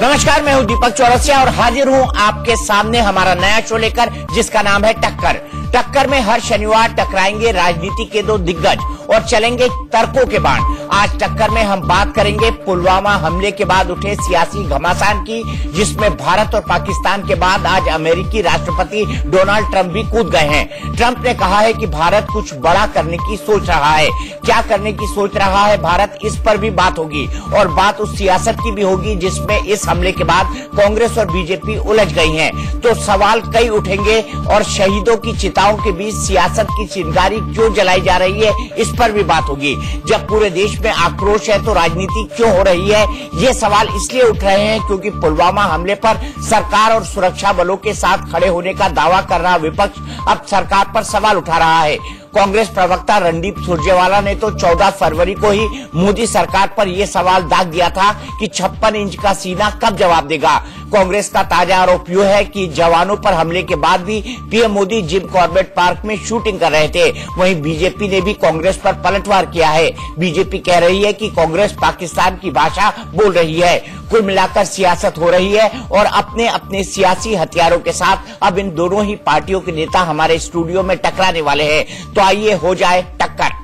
नमस्कार, मैं हूं दीपक चौरसिया और हाजिर हूं आपके सामने हमारा नया शो लेकर, जिसका नाम है टक्कर। टक्कर में हर शनिवार टकराएंगे राजनीति के दो दिग्गज और चलेंगे तर्कों के बाण। आज टक्कर में हम बात करेंगे पुलवामा हमले के बाद उठे सियासी घमासान की, जिसमें भारत और पाकिस्तान के बाद आज अमेरिकी राष्ट्रपति डोनाल्ड ट्रंप भी कूद गए हैं। ट्रंप ने कहा है कि भारत कुछ बड़ा करने की सोच रहा है। क्या करने की सोच रहा है भारत, इस पर भी बात होगी और बात उस सियासत की भी होगी जिसमें इस हमले के बाद कांग्रेस और बीजेपी उलझ गई हैं। तो सवाल कई उठेंगे और शहीदों की चिताओं के बीच सियासत की चिंगारी क्यों जलाई जा रही है, इस पर भी बात होगी। जब पूरे देश में आक्रोश है तो राजनीति क्यों हो रही है, ये सवाल इसलिए उठ रहे हैं क्योंकि पुलवामा हमले पर सरकार और सुरक्षा बलों के साथ खड़े होने का दावा कर रहा विपक्ष अब सरकार पर सवाल उठा रहा है। कांग्रेस प्रवक्ता रणदीप सुरजेवाला ने तो 14 फरवरी को ही मोदी सरकार पर यह सवाल दाग दिया था कि 56 इंच का सीना कब जवाब देगा। कांग्रेस का ताजा आरोप यह है कि जवानों पर हमले के बाद भी PM Modi Jim Corbett park में शूटिंग कर रहे थे। वहीं बीजेपी ने भी कांग्रेस पर पलटवार किया है। बीजेपी कह रही है कि कांग्रेस पाकिस्तान की भाषा बोल रही है। कुल मिलाकर सियासत हो रही है और अपने अपने सियासी हथियारों के साथ अब इन दोनों ही पार्टियों के नेता हमारे स्टूडियो में टकराने वाले हैं। तो आइए हो जाए टक्कर।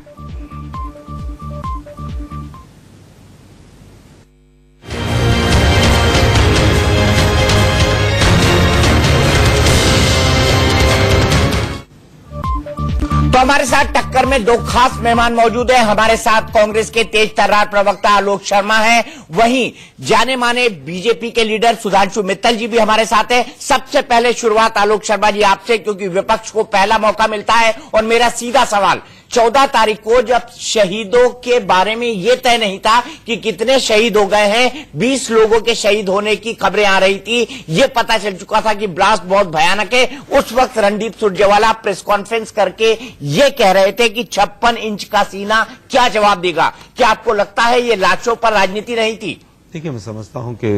तो हमारे साथ टक्कर में दो खास मेहमान मौजूद हैं। हमारे साथ कांग्रेस के तेज तर्रार प्रवक्ता आलोक शर्मा हैं, वहीं जाने माने बीजेपी के लीडर सुधांशु मित्तल जी भी हमारे साथ हैं। सबसे पहले शुरुआत आलोक शर्मा जी आपसे, क्योंकि विपक्ष को पहला मौका मिलता है और मेरा सीधा सवाल, 14 तारीख को जब शहीदों के बारे में यह तय नहीं था कि कितने शहीद हो गए हैं, 20 लोगों के शहीद होने की खबरें आ रही थी, यह पता चल चुका था कि ब्लास्ट बहुत भयानक है। उस वक्त रणदीप सुरजेवाला प्रेस कॉन्फ्रेंस करके ये कह रहे थे कि 56 इंच का सीना क्या जवाब देगा। क्या आपको लगता है ये लाशों पर राजनीति नहीं थी? देखिए, मैं समझता हूं कि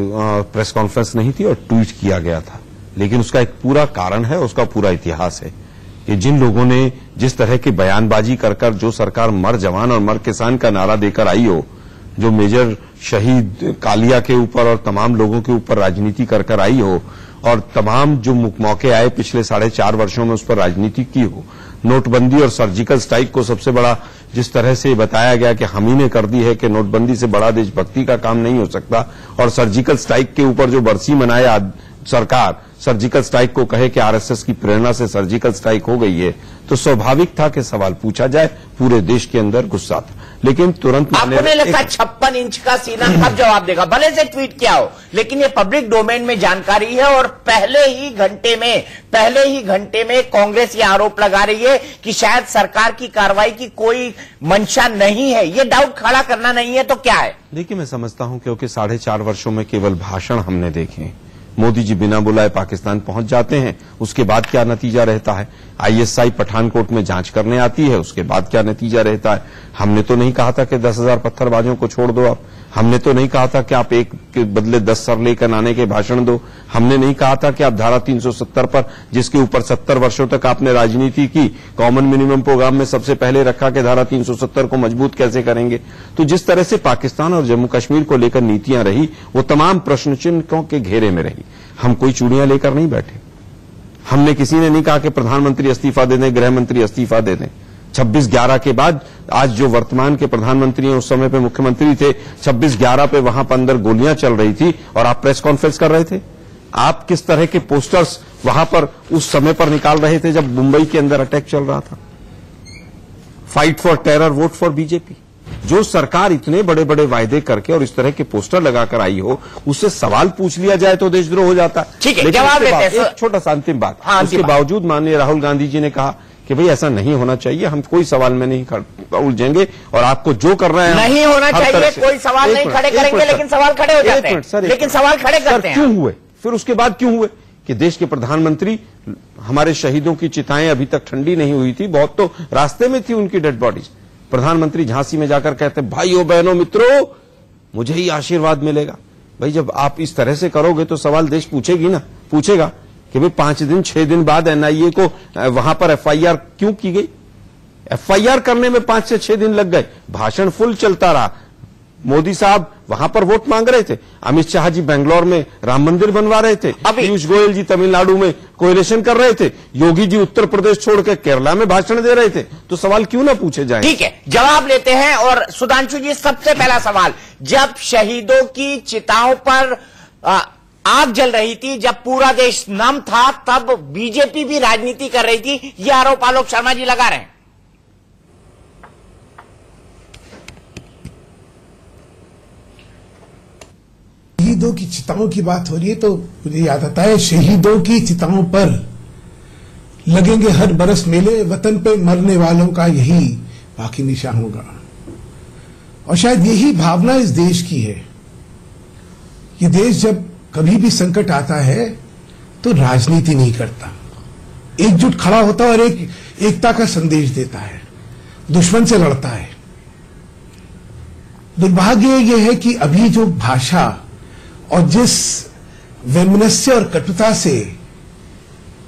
प्रेस कॉन्फ्रेंस नहीं थी और ट्वीट किया गया था, लेकिन उसका एक पूरा कारण है, उसका पूरा इतिहास है कि जिन लोगों ने जिस तरह की बयानबाजी कर जो सरकार मर जवान और मर किसान का नारा देकर आई हो, जो मेजर शहीद कालिया के ऊपर और तमाम लोगों के ऊपर राजनीति कर आई हो और तमाम जो मौके आए पिछले 4.5 वर्षों में उस पर राजनीति की हो, नोटबंदी और सर्जिकल स्ट्राइक को सबसे बड़ा जिस तरह से बताया गया कि हम ही ने कर दी है कि नोटबंदी से बड़ा देशभक्ति का काम नहीं हो सकता, और सर्जिकल स्ट्राइक के ऊपर जो बरसी मनाए सरकार सर्जिकल स्ट्राइक को कहे कि आरएसएस की प्रेरणा से सर्जिकल स्ट्राइक हो गई है, तो स्वाभाविक था कि सवाल पूछा जाए। पूरे देश के अंदर गुस्सा था, लेकिन तुरंत आपको नहीं लगता 56 इंच का सीना कब जवाब देगा? भले से ट्वीट किया हो, लेकिन ये पब्लिक डोमेन में जानकारी है और पहले ही घंटे में कांग्रेस ये आरोप लगा रही है कि शायद सरकार की कार्रवाई की कोई मंशा नहीं है। ये डाउट खड़ा करना नहीं है तो क्या है? देखिए, मैं समझता हूं क्योंकि 4.5 वर्षों में केवल भाषण हमने देखे। मोदी जी बिना बुलाए पाकिस्तान पहुंच जाते हैं, उसके बाद क्या नतीजा रहता है? आईएसआई पठानकोट में जांच करने आती है, उसके बाद क्या नतीजा रहता है? हमने तो नहीं कहा था कि 10,000 पत्थरबाजों को छोड़ दो आप। हमने तो नहीं कहा था कि आप एक के बदले 10 सर लेकर आने के भाषण दो। हमने नहीं कहा था कि आप धारा 370 पर, जिसके ऊपर 70 वर्षों तक आपने राजनीति की, कॉमन मिनिमम प्रोग्राम में सबसे पहले रखा कि धारा 370 को मजबूत कैसे करेंगे। तो जिस तरह से पाकिस्तान और जम्मू कश्मीर को लेकर नीतियां रही, वो तमाम प्रश्न चिन्हों के घेरे में रही। हम कोई चूड़ियां लेकर नहीं बैठे। हमने किसी ने नहीं कहा कि प्रधानमंत्री इस्तीफा दे दें, गृह मंत्री इस्तीफा दे दें। 26/11 के बाद आज जो वर्तमान के प्रधानमंत्री हैं, उस समय पे मुख्यमंत्री थे, 26/11 पे वहां पर अंदर गोलियां चल रही थी और आप प्रेस कॉन्फ्रेंस कर रहे थे। आप किस तरह के पोस्टर्स वहां पर उस समय पर निकाल रहे थे जब मुंबई के अंदर अटैक चल रहा था? Fight for terror, vote for BJP. जो सरकार इतने बड़े बड़े वायदे करके और इस तरह के पोस्टर लगाकर आई हो, उससे सवाल पूछ लिया जाए तो देशद्रोह हो जाता है। ठीक है, जवाब देते हैं। एक छोटा सा अंतिम बात, उसके बावजूद माननीय राहुल गांधी जी ने कहा कि भाई ऐसा नहीं होना चाहिए, हम कोई सवाल में नहीं उलझेंगे और आपको जो कर रहे हैं नहीं होना चाहिए, कोई सवाल नहीं खड़े करेंगे, लेकिन सवाल खड़े हो जाते हैं। लेकिन सवाल खड़े करते हैं क्यों हुए? फिर उसके बाद क्यों हुए कि देश के प्रधानमंत्री, हमारे शहीदों की चिताएं अभी तक ठंडी नहीं हुई थी, बहुत तो रास्ते में थी उनकी डेड बॉडीज। प्रधानमंत्री झांसी में जाकर कहते भाइयों बहनों मित्रों, मुझे ही आशीर्वाद मिलेगा। भाई जब आप इस तरह से करोगे तो सवाल देश पूछेगा कि भाई 5 दिन 6 दिन बाद एनआईए को वहां पर एफआईआर क्यों की गई? एफआईआर करने में 5 से 6 दिन लग गए, भाषण फुल चलता रहा। मोदी साहब वहां पर वोट मांग रहे थे। अमित शाह जी बेंगलोर में राम मंदिर बनवा रहे थे। पीयूष गोयल जी तमिलनाडु में कोएलिशन कर रहे थे। योगी जी उत्तर प्रदेश छोड़कर केरला में भाषण दे रहे थे। तो सवाल क्यों ना पूछे जाए? ठीक है, जवाब लेते हैं। और सुधांशु जी, सबसे पहला सवाल, जब शहीदों की चिताओं पर आग जल रही थी, जब पूरा देश नम था, तब बीजेपी भी राजनीति कर रही थी, यह आरोप आलोक शर्मा जी लगा रहे हैं। शहीदों की चिताओं की बात हो रही है तो मुझे याद आता है, शहीदों की चिताओं पर लगेंगे हर बरस मेले, वतन पे मरने वालों का यही बाकी निशान होगा। और शायद यही भावना इस देश की है। ये देश जब कभी भी संकट आता है तो राजनीति नहीं करता, एकजुट खड़ा होता है और एकता का संदेश देता है, दुश्मन से लड़ता है। दुर्भाग्य यह है कि अभी जो भाषा और जिस वैमनस्य और कटुता से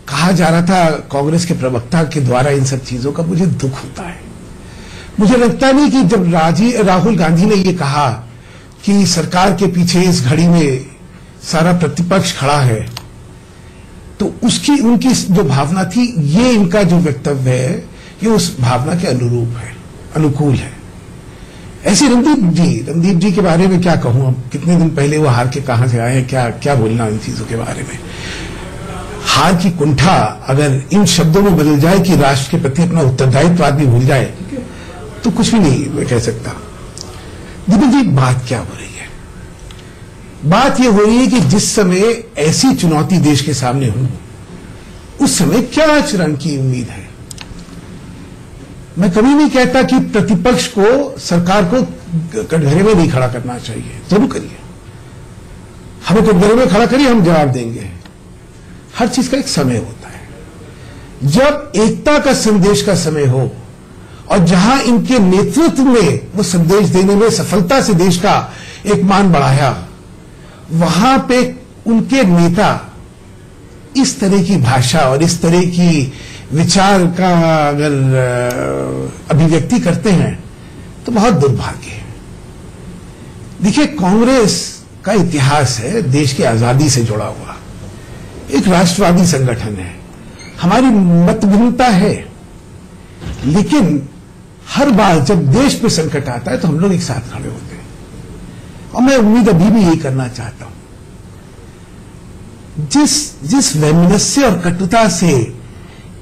कहा जा रहा था कांग्रेस के प्रवक्ता के द्वारा इन सब चीजों का, मुझे दुख होता है। मुझे लगता नहीं कि जब राहुल गांधी ने ये कहा कि सरकार के पीछे इस घड़ी में सारा प्रतिपक्ष खड़ा है, तो उनकी जो भावना थी, ये इनका जो वक्तव्य है, ये उस भावना के अनुरूप है, अनुकूल है। ऐसे रणदीप जी के बारे में क्या कहूं, अब कितने दिन पहले वो हार के कहां से आए हैं, क्या बोलना इन चीजों के बारे में। हार की कुंठा अगर इन शब्दों में बदल जाए कि राष्ट्र के प्रति अपना उत्तरदायित्व आदमी भूल जाए, तो कुछ भी नहीं मैं कह सकता। दीपक जी, बात क्या हो रही है? बात यह हो रही है कि जिस समय ऐसी चुनौती देश के सामने हो, उस समय क्या आचरण की उम्मीद है? मैं कभी नहीं कहता कि प्रतिपक्ष को, सरकार को कटघरे में नहीं खड़ा करना चाहिए, जरूर करिए, हमें कटघरे में खड़ा करिए, हम जवाब देंगे। हर चीज का एक समय होता है। जब एकता का संदेश का समय हो और जहां इनके नेतृत्व में वो संदेश देने में सफलता से देश का एक मान बढ़ाया, वहां पे उनके नेता इस तरह की भाषा और इस तरह की विचार का अगर अभिव्यक्ति करते हैं तो बहुत दुर्भाग्य है। देखिए, कांग्रेस का इतिहास है देश की आजादी से जुड़ा हुआ, एक राष्ट्रवादी संगठन है, हमारी मतभिन्नता है, लेकिन हर बार जब देश पे संकट आता है तो हम लोग एक साथ खड़े होते हैं। और मैं उम्मीद अभी भी यही करना चाहता हूं। जिस वैमनस्य और कटुता से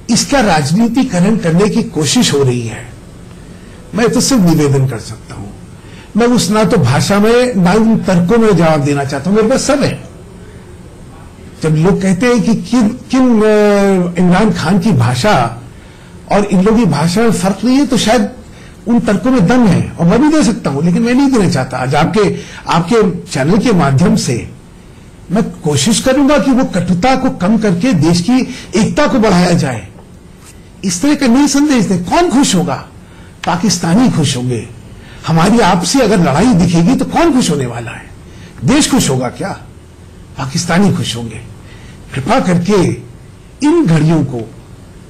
इसका राजनीतिकरण करने की कोशिश हो रही है, मैं तो सिर्फ निवेदन कर सकता हूं। मैं उस ना तो भाषा में ना उन तर्कों में जवाब देना चाहता हूं, मेरे पास सब है। जब लोग कहते हैं कि किन इमरान खान की भाषा और इन लोगों की भाषा में फर्क नहीं है, तो शायद उन तर्कों में दम है और मैं भी दे सकता हूं, लेकिन मैं नहीं देना चाहता। आज आपके चैनल के माध्यम से मैं कोशिश करूंगा कि वो कटुता को कम करके देश की एकता को बढ़ाया जाए। इस तरह का नई संदेश दे। कौन खुश होगा? पाकिस्तानी खुश होंगे। हमारी आपसी अगर लड़ाई दिखेगी तो कौन खुश होने वाला है? देश खुश होगा क्या? पाकिस्तानी खुश होंगे। कृपा करके इन घड़ियों को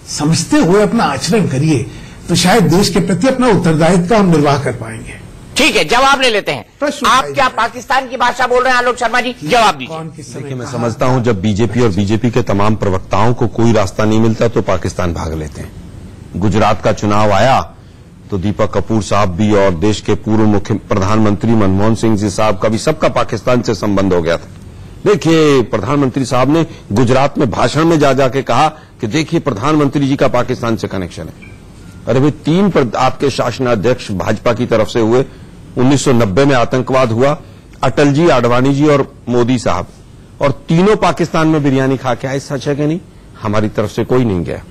समझते हुए अपना आचरण करिए, तो शायद देश के प्रति अपना उत्तरदायित्व का हम निर्वाह कर पाएंगे। ठीक है, जवाब ले लेते हैं। आप क्या पाकिस्तान की भाषा बोल रहे हैं आलोक शर्मा जी? जवाब दीजिए। देखिए, मैं समझता हूं जब बीजेपी और बीजेपी के तमाम प्रवक्ताओं को कोई रास्ता नहीं मिलता तो पाकिस्तान भाग लेते हैं। गुजरात का चुनाव आया तो दीपक कपूर साहब भी और देश के पूर्व मुख्य प्रधानमंत्री मनमोहन सिंह जी साहब का भी सबका पाकिस्तान से संबंध हो गया था। देखिए, प्रधानमंत्री साहब ने गुजरात में भाषण में जा जाके कहा कि देखिए प्रधानमंत्री जी का पाकिस्तान से कनेक्शन है। अरे भाई, 3 आपके शासनाध्यक्ष भाजपा की तरफ से हुए। 1990 में आतंकवाद हुआ, अटल जी, आडवाणी जी और मोदी साहब, और तीनों पाकिस्तान में बिरयानी खा के आए। सच है कि नहीं? हमारी तरफ से कोई नहीं गया,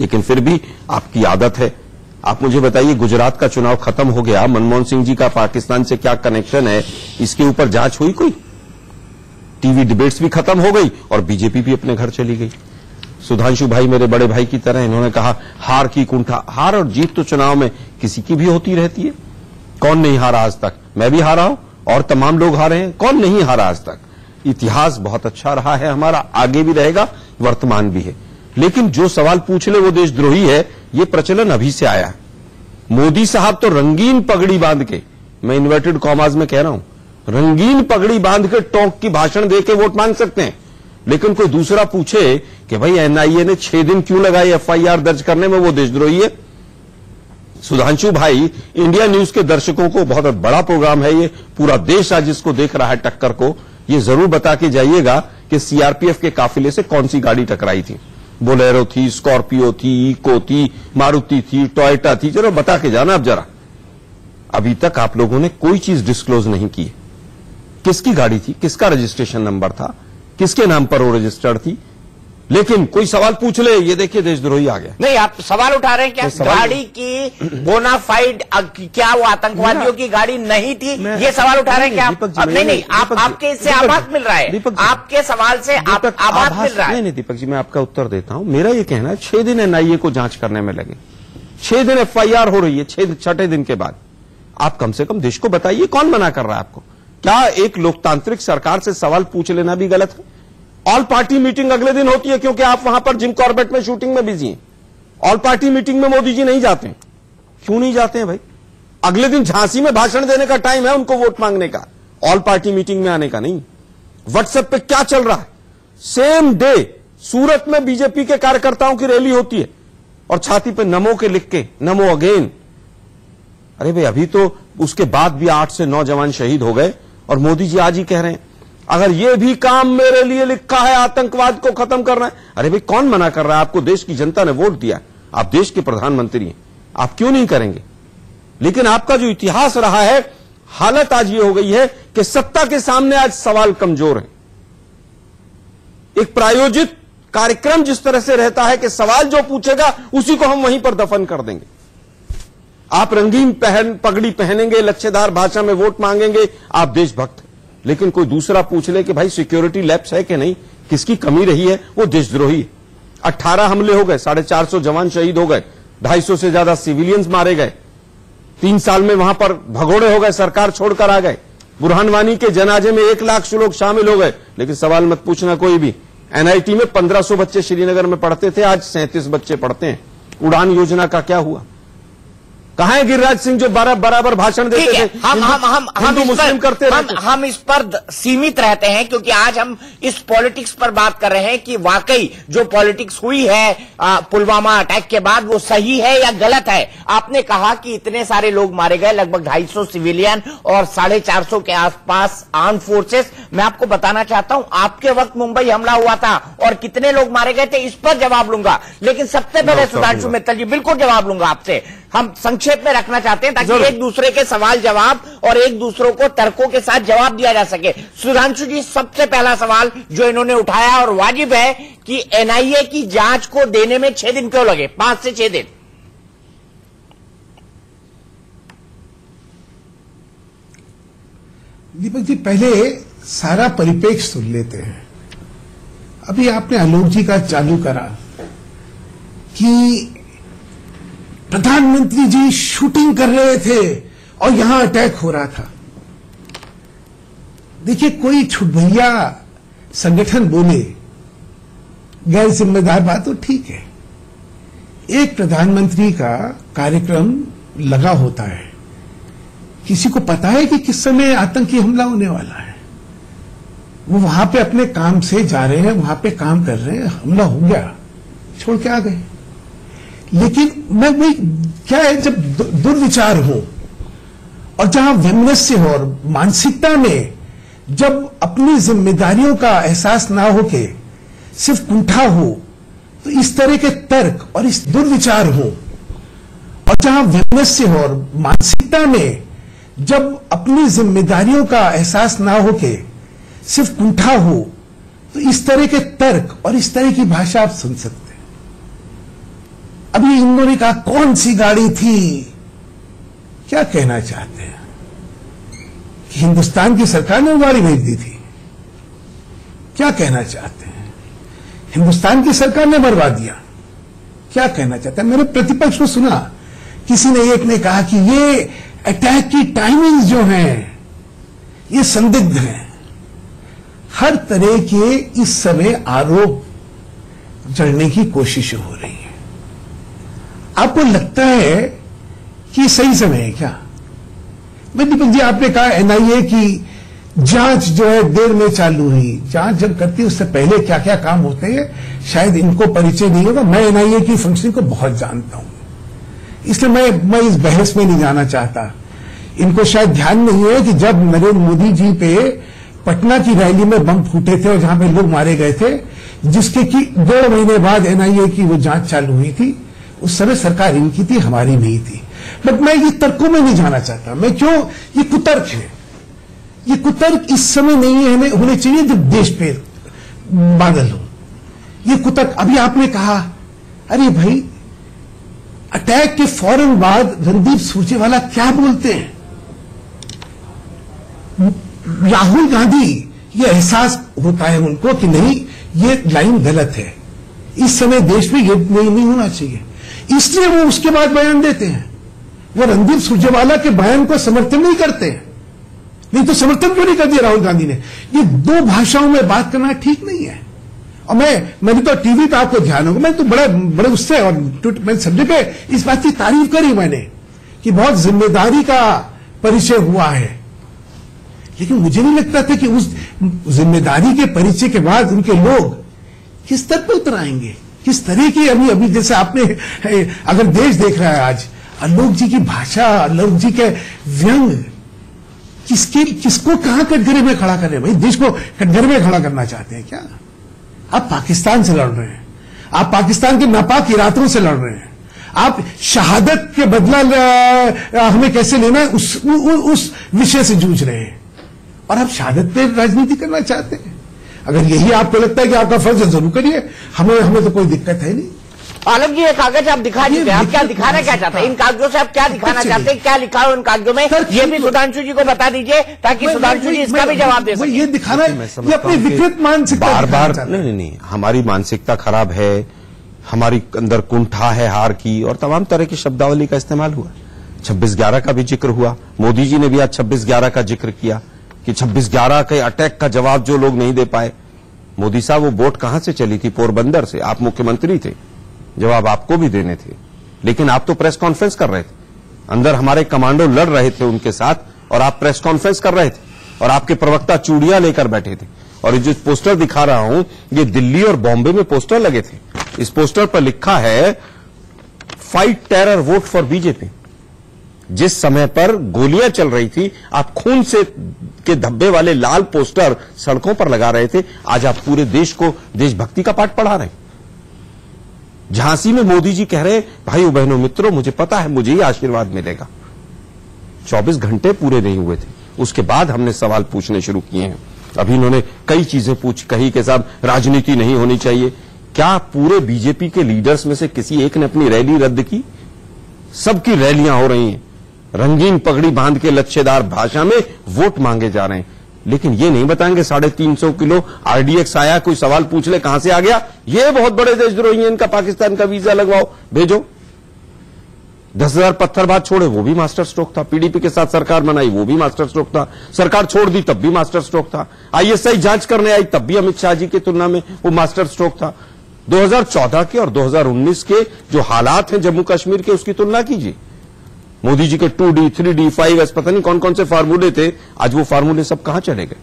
लेकिन फिर भी आपकी आदत है। आप मुझे बताइए, गुजरात का चुनाव खत्म हो गया, मनमोहन सिंह जी का पाकिस्तान से क्या कनेक्शन है, इसके ऊपर जांच हुई कोई? टीवी डिबेट्स भी खत्म हो गई और बीजेपी भी अपने घर चली गई। सुधांशु भाई मेरे बड़े भाई की तरह, इन्होंने कहा हार की कुंठा। हार और जीत तो चुनाव में किसी की भी होती रहती है। कौन नहीं हारा आज तक? मैं भी हारा हूं और तमाम लोग हारे हैं। कौन नहीं हारा आज तक? इतिहास बहुत अच्छा रहा है हमारा, आगे भी रहेगा, वर्तमान भी है। लेकिन जो सवाल पूछ ले वो देशद्रोही है, ये प्रचलन अभी से आया है। मोदी साहब तो रंगीन पगड़ी बांध के, मैं इन्वर्टेड कॉमास में कह रहा हूं, रंगीन पगड़ी बांध के टोंक की भाषण दे के वोट मांग सकते हैं, लेकिन कोई दूसरा पूछे कि भाई एनआईए ने 6 दिन क्यों लगाई एफआईआर दर्ज करने में, वो देशद्रोही है। सुधांशु भाई, इंडिया न्यूज के दर्शकों को बहुत बड़ा प्रोग्राम है ये, पूरा देश आज इसको देख रहा है टक्कर को, ये जरूर बता के जाइएगा कि सीआरपीएफ के काफिले से कौन सी गाड़ी टकराई थी। बोलेरो थी, स्कॉर्पियो थी, इको थी, मारुति थी, टोयोटा थी, जरा बता के जाना। अब जरा अभी तक आप लोगों ने कोई चीज डिस्क्लोज नहीं की। किसकी गाड़ी थी, किसका रजिस्ट्रेशन नंबर था, किसके नाम पर वो रजिस्टर्ड थी, लेकिन कोई सवाल पूछ ले, ये देखिए देशद्रोही आ गया। नहीं, आप सवाल उठा रहे हैं क्या? गाड़ी की बोनाफाइड क्या वो आतंकवादियों की गाड़ी नहीं थी, ये सवाल उठा रहे हैं क्या? नहीं, आपके इससे आभास मिल रहा है, आपके सवाल से आभास मिल रहा है। नहीं दीपक जी, मैं आपका उत्तर देता हूं। मेरा ये कहना है 6 दिन एनआईए को जांच करने में लगे, 6 दिन एफआईआर हो रही है, 6 दिन के बाद आप कम से कम देश को बताइए कौन मना कर रहा है आपको। क्या एक लोकतांत्रिक सरकार से सवाल पूछ लेना भी गलत है? ऑल पार्टी मीटिंग अगले दिन होती है क्योंकि आप वहां पर जिम कॉर्बेट में शूटिंग में बिजी हैं। ऑल पार्टी मीटिंग में मोदी जी नहीं जाते हैं। क्यों नहीं जाते हैं भाई? अगले दिन झांसी में भाषण देने का टाइम है उनको वोट मांगने का, ऑल पार्टी मीटिंग में आने का नहीं। व्हाट्सएप पे क्या चल रहा है? सेम डे सूरत में बीजेपी के कार्यकर्ताओं की रैली होती है और छाती पे नमो के लिख के, नमो अगेन। अरे भाई, अभी तो उसके बाद भी 8 से 9 जवान शहीद हो गए और मोदी जी आज ही कह रहे हैं अगर ये भी काम मेरे लिए लिखा है आतंकवाद को खत्म करना है। अरे भाई, कौन मना कर रहा है? आपको देश की जनता ने वोट दिया, आप देश के प्रधानमंत्री हैं, आप क्यों नहीं करेंगे? लेकिन आपका जो इतिहास रहा है, हालत आज ये हो गई है कि सत्ता के सामने आज सवाल कमजोर है। एक प्रायोजित कार्यक्रम जिस तरह से रहता है कि सवाल जो पूछेगा उसी को हम वहीं पर दफन कर देंगे। आप रंगीन पगड़ी पहनेंगे, लच्छेदार भाषा में वोट मांगेंगे, आप देशभक्त। लेकिन कोई दूसरा पूछ ले कि भाई सिक्योरिटी लैप्स है कि नहीं, किसकी कमी रही है, वो देशद्रोही है। 18 हमले हो गए, 450 जवान शहीद हो गए, 250 से ज्यादा सिविलियंस मारे गए, 3 साल में वहां पर भगोड़े हो गए, सरकार छोड़कर आ गए। बुरहान वानी के जनाजे में 1 लाख लोग शामिल हो गए, लेकिन सवाल मत पूछना कोई भी। एनआईटी में 1500 बच्चे श्रीनगर में पढ़ते थे, आज 37 बच्चे पढ़ते हैं। उड़ान योजना का क्या हुआ? कहां है गिरिराज सिंह जो बराबर भाषण देते थे? हम मुस्लिम करते रहते। हम इस पर सीमित रहते हैं क्योंकि आज हम इस पॉलिटिक्स पर बात कर रहे हैं कि वाकई जो पॉलिटिक्स हुई है पुलवामा अटैक के बाद वो सही है या गलत है। आपने कहा कि इतने सारे लोग मारे गए, लगभग 250 सिविलियन और 450 के आसपास आर्म फोर्सेस। मैं आपको बताना चाहता हूं, आपके वक्त मुंबई हमला हुआ था और कितने लोग मारे गए थे, इस पर जवाब लूंगा। लेकिन सबसे पहले सुधांशु मित्तल जी, बिल्कुल जवाब लूंगा आपसे। हम संक्षेप में रखना चाहते हैं ताकि एक दूसरे के सवाल जवाब और एक दूसरों को तर्कों के साथ जवाब दिया जा सके। सुधांशु जी, सबसे पहला सवाल जो इन्होंने उठाया और वाजिब है कि एनआईए की जांच को देने में 6 दिन क्यों लगे, 5 से 6 दिन? दीपक जी, पहले सारा परिप्रेक्ष्य सुन लेते हैं। अभी आपने आलोक जी का चालू करा कि प्रधानमंत्री जी शूटिंग कर रहे थे और यहां अटैक हो रहा था। देखिए, कोई छुटभैया संगठन बोले गैर जिम्मेदार बात तो ठीक है। एक प्रधानमंत्री का कार्यक्रम लगा होता है, किसी को पता है कि किस समय आतंकी हमला होने वाला है, वो वहां पे अपने काम से जा रहे हैं, वहां पे काम कर रहे हैं, हमला हो गया, छोड़ के आ गए। लेकिन मैं वही क्या है, जब दुर्विचार हो और जहां वैमनस्य हो और मानसिकता में जब अपनी जिम्मेदारियों का एहसास ना हो के सिर्फ कुंठा हो, तो इस तरह के तर्क और इस दुर्विचार हो और जहां वैमनस्य हो और मानसिकता में जब अपनी जिम्मेदारियों का एहसास ना हो के सिर्फ कुंठा हो, तो इस तरह के तर्क और इस तरह की भाषा आप सुन सकते हैं। अभी इन्होंने कहा कौन सी गाड़ी थी, क्या कहना चाहते हैं कि हिंदुस्तान की सरकार ने गाड़ी भेज दी थी? क्या कहना चाहते हैं हिंदुस्तान की सरकार ने मरवा दिया? क्या कहना चाहते हैं? मैंने प्रतिपक्ष को सुना, किसी ने एक ने कहा कि ये अटैक की टाइमिंग्स जो हैं ये संदिग्ध हैं। हर तरह के इस समय आरोप जड़ने की कोशिश हो रही है। आपको लगता है कि सही समय है क्या? मैं दीपक जी, आपने कहा एनआईए की जांच जो है देर में चालू हुई। जांच जब करती है उससे पहले क्या क्या काम होते हैं शायद इनको परिचय नहीं होगा। मैं एनआईए की फंक्शनिंग को बहुत जानता हूं, इसलिए मैं इस बहस में नहीं जाना चाहता। इनको शायद ध्यान नहीं है कि जब नरेंद्र मोदी जी पे पटना की रैली में बम फूटे थे और जहां पे लोग मारे गए थे, जिसके कि 2 महीने बाद एनआईए की वो जांच चालू हुई थी, उस समय सरकार इनकी थी, हमारी नहीं थी। बट मैं ये तर्कों में नहीं जाना चाहता। मैं क्यों, ये कुतर्क है, ये कुतर्क इस समय नहीं है, होने चाहिए जब देश पे बादल हो। ये कुतर्क अभी आपने कहा, अरे भाई अटैक के फौरन बाद रणदीप सुरजेवाला क्या बोलते हैं, राहुल गांधी, ये एहसास होता है उनको कि नहीं ये लाइन गलत है, इस समय देश में ये नहीं होना चाहिए, इसलिए वो उसके बाद बयान देते हैं। वो रणदीप सुरजेवाला के बयान को समर्थन नहीं करते हैं। नहीं तो समर्थन क्यों नहीं कर दिया राहुल गांधी ने? ये 2 भाषाओं में बात करना ठीक नहीं है। और मैंने तो टीवी पे आपको ध्यान होगा, मैं तो बड़े उससे और मैंने सब्जेक्ट पे इस बात की तारीफ करी मैंने कि बहुत जिम्मेदारी का परिचय हुआ है। लेकिन मुझे नहीं लगता था कि उस जिम्मेदारी के परिचय के बाद उनके लोग किस स्तर पर उतर आएंगे, किस तरह की अभी जैसे आपने अगर देश देख रहा है आज, आलोक जी की भाषा, आलोक जी के व्यंग, किसको कहां कटघरे में खड़ा कर रहे हैं? भाई देश को कटघरे में खड़ा करना चाहते हैं क्या? आप पाकिस्तान से लड़ रहे हैं, आप पाकिस्तान के नापाक इरादों से लड़ रहे हैं, आप शहादत के बदला हमें कैसे लेना है उस विषय से जूझ रहे हैं, और आप शहादत पे राजनीति करना चाहते हैं। अगर यही आपको लगता है कि आपका फर्ज है, जरूर करिए, हमें तो कोई दिक्कत है नहीं। आलोक जी, ये कागज आप दिखा दीजिए, आप क्या दिखाना क्या चाहते हैं? इन कागजों से आप क्या दिखाना चाहते हैं? क्या लिखा है उन कागजों में, ये भी सुधांशु जी को बता दीजिए ताकि सुधांशु जी इसका भी जवाब दे सकें। ये दिखाना, ये अपनी विकृत मानसिकता बार नहीं, हमारी मानसिकता खराब है, हमारी अंदर कुंठा है हार की, और तमाम तरह की शब्दावली का इस्तेमाल हुआ। 26/11 का भी जिक्र हुआ, मोदी जी ने भी आज 26/11 का जिक्र किया कि 26/11 के अटैक का जवाब जो लोग नहीं दे पाए। मोदी साहब, वो बोट कहां से चली थी? पोरबंदर से। आप मुख्यमंत्री थे, जवाब आपको भी देने थे, लेकिन आप तो प्रेस कॉन्फ्रेंस कर रहे थे, अंदर हमारे कमांडो लड़ रहे थे उनके साथ, और आप प्रेस कॉन्फ्रेंस कर रहे थे, और आपके प्रवक्ता चूड़ियां लेकर बैठे थे। और जो पोस्टर दिखा रहा हूं, ये दिल्ली और बॉम्बे में पोस्टर लगे थे। इस पोस्टर पर लिखा है fight terror, vote for BJP. जिस समय पर गोलियां चल रही थी, आप खून से के धब्बे वाले लाल पोस्टर सड़कों पर लगा रहे थे। आज आप पूरे देश को देशभक्ति का पाठ पढ़ा रहे हैं। झांसी में मोदी जी कह रहे, भाइयों बहनों मित्रों, मुझे पता है मुझे ही आशीर्वाद मिलेगा। 24 घंटे पूरे नहीं हुए थे, उसके बाद हमने सवाल पूछने शुरू किए हैं। अभी इन्होंने कई चीजें कही कि साहब राजनीति नहीं होनी चाहिए। क्या पूरे बीजेपी के लीडर्स में से किसी एक ने अपनी रैली रद्द की? सबकी रैलियां हो रही हैं, रंगीन पगड़ी बांध के लच्छेदार भाषा में वोट मांगे जा रहे हैं, लेकिन ये नहीं बताएंगे 350 किलो आरडीएक्स आया, कोई सवाल पूछ ले कहां से आ गया, ये बहुत बड़े देशद्रोही हैं, इनका पाकिस्तान का वीजा लगवाओ, भेजो। 10,000 पत्थरबाज छोड़े, वो भी मास्टर स्ट्रोक था। पीडीपी के साथ सरकार बनाई, वो भी मास्टर स्ट्रोक था। सरकार छोड़ दी, तब भी मास्टर स्ट्रोक था। आईएसआई जांच करने आई, तब भी अमित शाह जी की तुलना में वो मास्टर स्ट्रोक था। 2014 के और 2019 के जो हालात हैं जम्मू कश्मीर के, उसकी तुलना कीजिए। मोदी जी के 2D, 3D, 5S, पता नहीं कौन कौन से फार्मूले थे, आज वो फार्मूले सब कहां चले गए?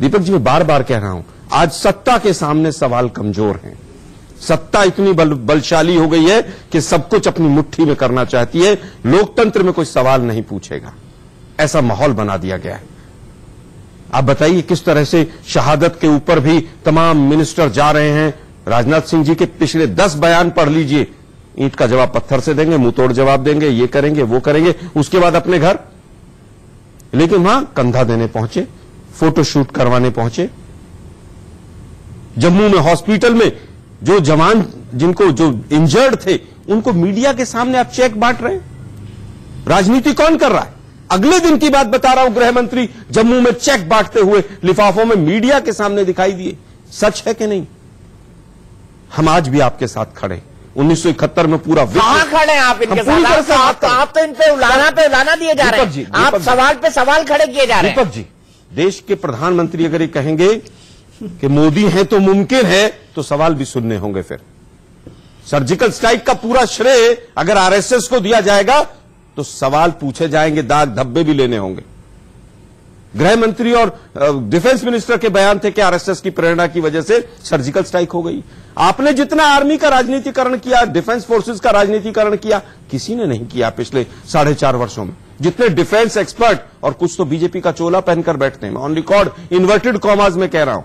दीपक जी, मैं बार बार कह रहा हूं, आज सत्ता के सामने सवाल कमजोर हैं। सत्ता इतनी बलशाली हो गई है कि सब कुछ अपनी मुट्ठी में करना चाहती है। लोकतंत्र में कोई सवाल नहीं पूछेगा, ऐसा माहौल बना दिया गया है। आप बताइए किस तरह से शहादत के ऊपर भी तमाम मिनिस्टर जा रहे हैं। राजनाथ सिंह जी के पिछले 10 बयान पढ़ लीजिए, ईंट का जवाब पत्थर से देंगे, मुंह तोड़ जवाब देंगे, ये करेंगे वो करेंगे, उसके बाद अपने घर। लेकिन वहां कंधा देने पहुंचे, फोटो शूट करवाने पहुंचे। जम्मू में हॉस्पिटल में जो जवान जो इंजर्ड थे, उनको मीडिया के सामने आप चेक बांट रहे हैं। राजनीति कौन कर रहा है? अगले दिन की बात बता रहा हूं, गृह मंत्री जम्मू में चेक बांटते हुए लिफाफों में मीडिया के सामने दिखाई दिए। सच है कि नहीं? हम आज भी आपके साथ खड़े। 1971 में पूरा कहां खड़े हैं आप इनके साथ? आप तो इन पे उलाना दिए जा रहे हैं। आप सवाल पे सवाल खड़े किए जा रहे हैं। दीपक जी, देश के प्रधानमंत्री अगर ये कहेंगे कि मोदी है तो मुमकिन है, तो सवाल भी सुनने होंगे। फिर सर्जिकल स्ट्राइक का पूरा श्रेय अगर आरएसएस को दिया जाएगा, तो सवाल पूछे जाएंगे, दाग धब्बे भी लेने होंगे। गृह मंत्री और डिफेंस मिनिस्टर के बयान थे कि आरएसएस की प्रेरणा की वजह से सर्जिकल स्ट्राइक हो गई। आपने जितना आर्मी का राजनीतिकरण किया, डिफेंस फोर्सेस का राजनीतिकरण किया, किसी ने नहीं किया पिछले 4.5 वर्षों में। जितने डिफेंस एक्सपर्ट, और कुछ तो बीजेपी का चोला पहनकर बैठते हैं, मैं ऑन रिकॉर्ड इन्वर्टेड कॉमास में कह रहा हूं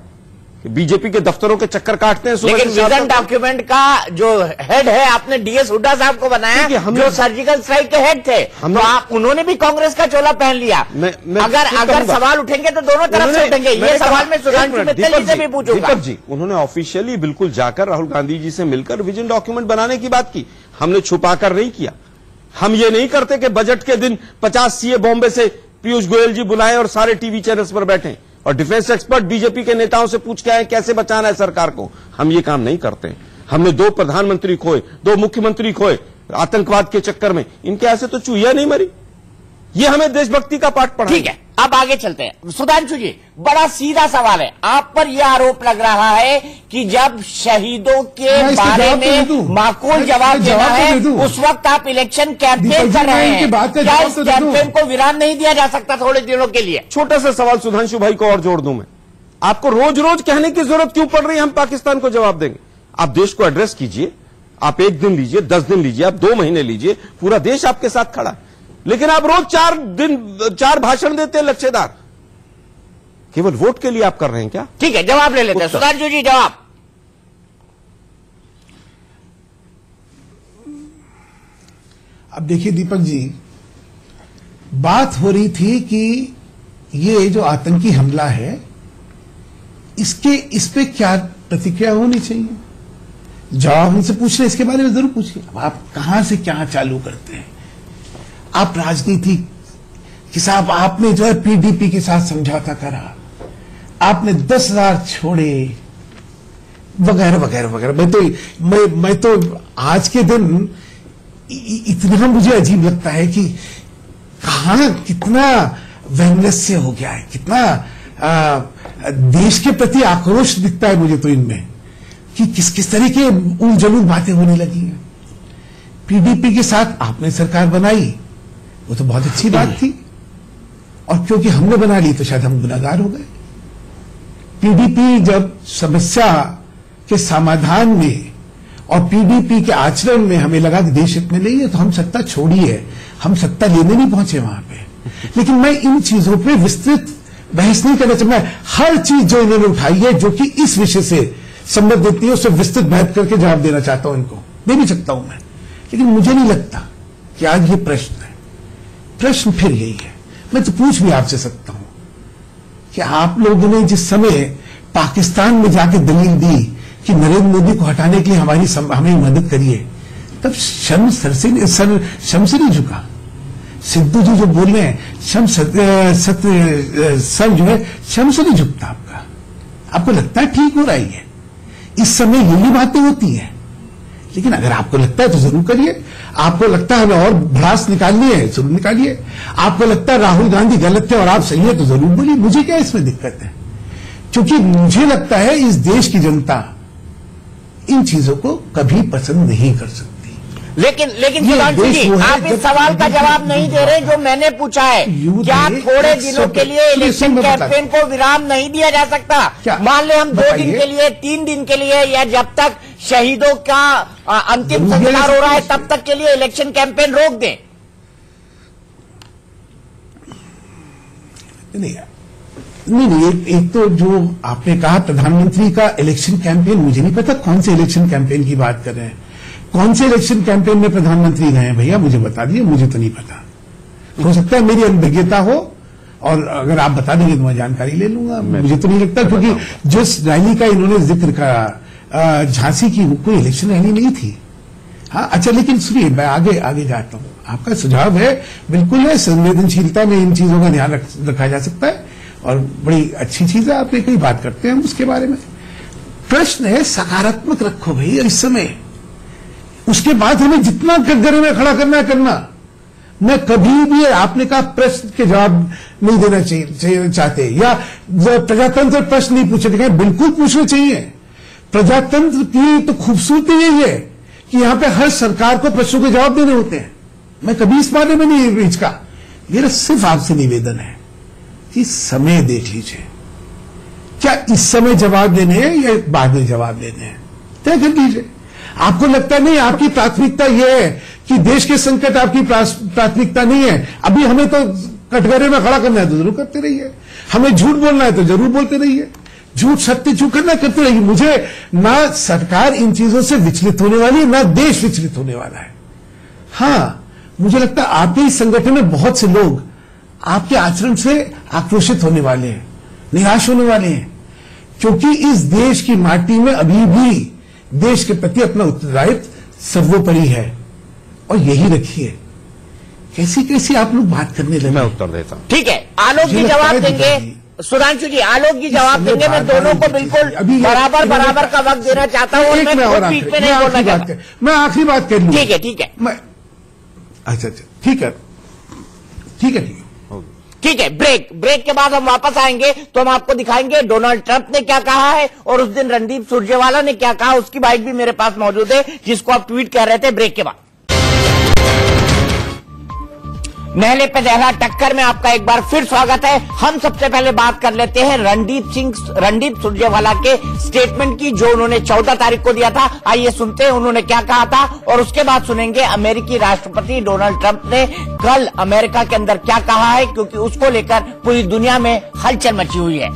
कि बीजेपी के दफ्तरों के चक्कर काटते हैं। लेकिन विजन डॉक्यूमेंट का जो हेड है आपने डीएस हुड्डा साहब को बनाया, जो सर्जिकल स्ट्राइक के हेड थे, तो आप उन्होंने भी कांग्रेस का चोला पहन लिया। अगर सवाल उठेंगे तो दोनों तरफ से उठेंगे। ये सवाल मैं सुधांशु मित्तल से भी पूछूंगा। दीपक जी, उन्होंने ऑफिशियली बिल्कुल जाकर राहुल गांधी जी से मिलकर विजन डॉक्यूमेंट बनाने की बात की। हमने छुपाकर नहीं किया। हम ये नहीं करते कि बजट के दिन 50 सीए बॉम्बे से पीयूष गोयल जी बुलाएं और सारे टीवी चैनल्स पर बैठें और डिफेंस एक्सपर्ट बीजेपी के नेताओं से पूछ के आए कैसे बचाना है सरकार को। हम ये काम नहीं करते। हमने 2 प्रधानमंत्री खोए, 2 मुख्यमंत्री खोए आतंकवाद के चक्कर में। इनके ऐसे तो चूहिया नहीं मरी। ये हमें देशभक्ति का पाठ पढ़ा। ठीक है, अब आगे चलते हैं। सुधांशु जी, बड़ा सीधा सवाल है। आप पर यह आरोप लग रहा है कि जब शहीदों के बारे में माकूल जवाब देना है, उस वक्त आप इलेक्शन कैंपेन कर रहे हैं। क्या इस कैंपेन को विराम नहीं दिया जा सकता थोड़े दिनों के लिए? छोटा सा सवाल सुधांशु भाई को और जोड़ दूं मैं। आपको रोज रोज कहने की जरूरत क्यों पड़ रही है हम पाकिस्तान को जवाब देंगे? आप देश को एड्रेस कीजिए। आप 1 दिन लीजिए, 10 दिन लीजिए, आप 2 महीने लीजिए, पूरा देश आपके साथ खड़ा है। लेकिन आप रोज 4 भाषण देते हैं लच्छेदार। केवल वोट के लिए आप कर रहे हैं क्या? ठीक है, जवाब ले लेते हैं। सुधांशु जी, जवाब। अब देखिए दीपक जी, बात हो रही थी कि ये जो आतंकी हमला है, इस पे क्या प्रतिक्रिया होनी चाहिए। जवाब हमसे पूछ रहे, इसके बारे में जरूर पूछिए। अब आप कहां से क्या चालू करते हैं? आप राजनीति कि साहब आपने जो है पीडीपी के साथ समझौता करा, आपने 10,000 छोड़े, वगैरह वगैरह वगैरह। मैं तो आज के दिन इतना मुझे अजीब लगता है कि कहां कितना वैमनस्य हो गया है, कितना देश के प्रति आक्रोश दिखता है मुझे तो इनमें, कि किस तरह के उलझुल बातें होने लगी हैं। पीडीपी के साथ आपने सरकार बनाई, वो तो बहुत अच्छी बात थी, और क्योंकि हमने बना ली तो शायद हम गुनाहगार हो गए। पीडीपी जब समस्या के समाधान में और पीडीपी के आचरण में हमें लगा कि देश हित में नहीं है, तो हम सत्ता छोड़ी है, हम सत्ता लेने नहीं पहुंचे वहां पे। लेकिन मैं इन चीजों पे विस्तृत बहस नहीं करना चाहता। मैं हर चीज जो इन्होंने उठाई है, जो कि इस विषय से संबंधित है, उससे विस्तृत बहस करके जवाब देना चाहता हूं। इनको दे भी सकता हूं मैं, लेकिन मुझे नहीं लगता कि आज ये प्रश्न है। प्रश्न फिर यही है, मैं तो पूछ भी आपसे सकता हूं कि आप लोगों ने जिस समय पाकिस्तान में जाके दलील दी कि नरेंद्र मोदी को हटाने के लिए हमें मदद करिए, तब शर्म से नहीं झुका। सिद्धू जी जो बोल रहे हैं, सर जो है शर्म से नहीं झुकता आपका। आपको लगता है ठीक हो रही है, इस समय यही बातें होती हैं। लेकिन अगर आपको लगता है तो जरूर करिए। आपको लगता है हमें और भड़ास निकालनी है, जरूर निकालिए। आपको लगता है राहुल गांधी गलत थे और आप सही है, तो जरूर बोलिए। मुझे क्या इसमें दिक्कत है? क्योंकि मुझे लगता है इस देश की जनता इन चीजों को कभी पसंद नहीं कर सकती। लेकिन सुधांशु जी, आप इस सवाल का जवाब नहीं दे रहे जो मैंने पूछा है। क्या थोड़े दिनों के लिए इलेक्शन कैंपेन को विराम नहीं दिया जा सकता? मान ले हम 2 दिन के लिए, 3 दिन के लिए, या जब तक शहीदों का अंतिम संस्कार हो रहा है तब तक के लिए इलेक्शन कैंपेन रोक दें? नहीं, एक तो जो आपने कहा प्रधानमंत्री का इलेक्शन कैंपेन, मुझे नहीं पता कौन से इलेक्शन कैंपेन की बात कर रहे हैं। कौन से इलेक्शन कैंपेन में प्रधानमंत्री गए हैं भैया, मुझे बता दिए। मुझे तो नहीं पता, हो सकता है मेरी अनभिज्ञता हो, और अगर आप बता देंगे तो मैं जानकारी ले लूंगा। मुझे तो नहीं लगता, क्योंकि जिस रैली का इन्होंने जिक्र करा झांसी की, वो कोई इलेक्शन रैली नहीं थी। हाँ, अच्छा, लेकिन सुनिए, मैं आगे जाता हूं। आपका सुझाव है, बिल्कुल है, संवेदनशीलता में इन चीजों का ध्यान रखा जा सकता है, और बड़ी अच्छी चीज है। आप कई बात करते हैं हम उसके बारे में। प्रश्न है सकारात्मक रखो भैया इस समय। उसके बाद हमें जितना कटघरे में खड़ा करना है करना। मैं कभी भी आपने कहा प्रश्न के जवाब नहीं देना चाहते, या प्रजातंत्र प्रश्न नहीं पूछे गए, बिल्कुल पूछने चाहिए। प्रजातंत्र की तो खूबसूरती यही है कि यहां पे हर सरकार को प्रश्नों के जवाब देने होते हैं। मैं कभी इस बारे में नहीं हिचका। मेरा सिर्फ आपसे निवेदन है कि समय देख लीजिए, क्या इस समय जवाब देने हैं या बाद में जवाब देने हैं, तय कर लीजिए। आपको लगता नहीं, आपकी प्राथमिकता यह है कि देश के संकट आपकी प्राथमिकता नहीं है, अभी हमें तो कटघरे में खड़ा करना है तो जरूर करते रहिए, हमें झूठ बोलना है तो जरूर बोलते रहिए, झूठ सत्य जो करना करते रहिए। मुझे ना सरकार इन चीजों से विचलित होने वाली है, ना देश विचलित होने वाला है। हाँ, मुझे लगता है आपके इस संगठन में बहुत से लोग आपके आचरण से आक्रोशित होने वाले हैं, निराश होने वाले हैं, क्योंकि इस देश की माटी में अभी भी देश के प्रति अपना उत्तरदायित्व सर्वोपरि है। और यही रखिए, कैसी कैसी आप लोग बात करने लगे। मैं उत्तर देता हूं। ठीक है, आलोक जी जवाब देंगे, सुधांशु जी आलोक जी जवाब देंगे। मैं दोनों को बिल्कुल बराबर बराबर का वक्त देना चाहता हूं। मैं बीच में नहीं बोलना चाहता। मैं आखिरी बात कर लूं। ठीक है, ठीक है, अच्छा, ठीक है, ठीक है, ठीक है। ब्रेक के बाद हम वापस आएंगे तो हम आपको दिखाएंगे डोनाल्ड ट्रंप ने क्या कहा है और उस दिन रणदीप सुरजेवाला ने क्या कहा। उसकी बाइट भी मेरे पास मौजूद है, जिसको आप ट्वीट कर रहे थे। ब्रेक के बाद नहले पे दहला टक्कर में आपका एक बार फिर स्वागत है। हम सबसे पहले बात कर लेते हैं रणदीप सुरजेवाला के स्टेटमेंट की, जो उन्होंने 14 तारीख को दिया था। आइए सुनते हैं उन्होंने क्या कहा था और उसके बाद सुनेंगे अमेरिकी राष्ट्रपति डोनाल्ड ट्रंप ने कल अमेरिका के अंदर क्या कहा है, क्योंकि उसको लेकर पूरी दुनिया में हलचल मची हुई है।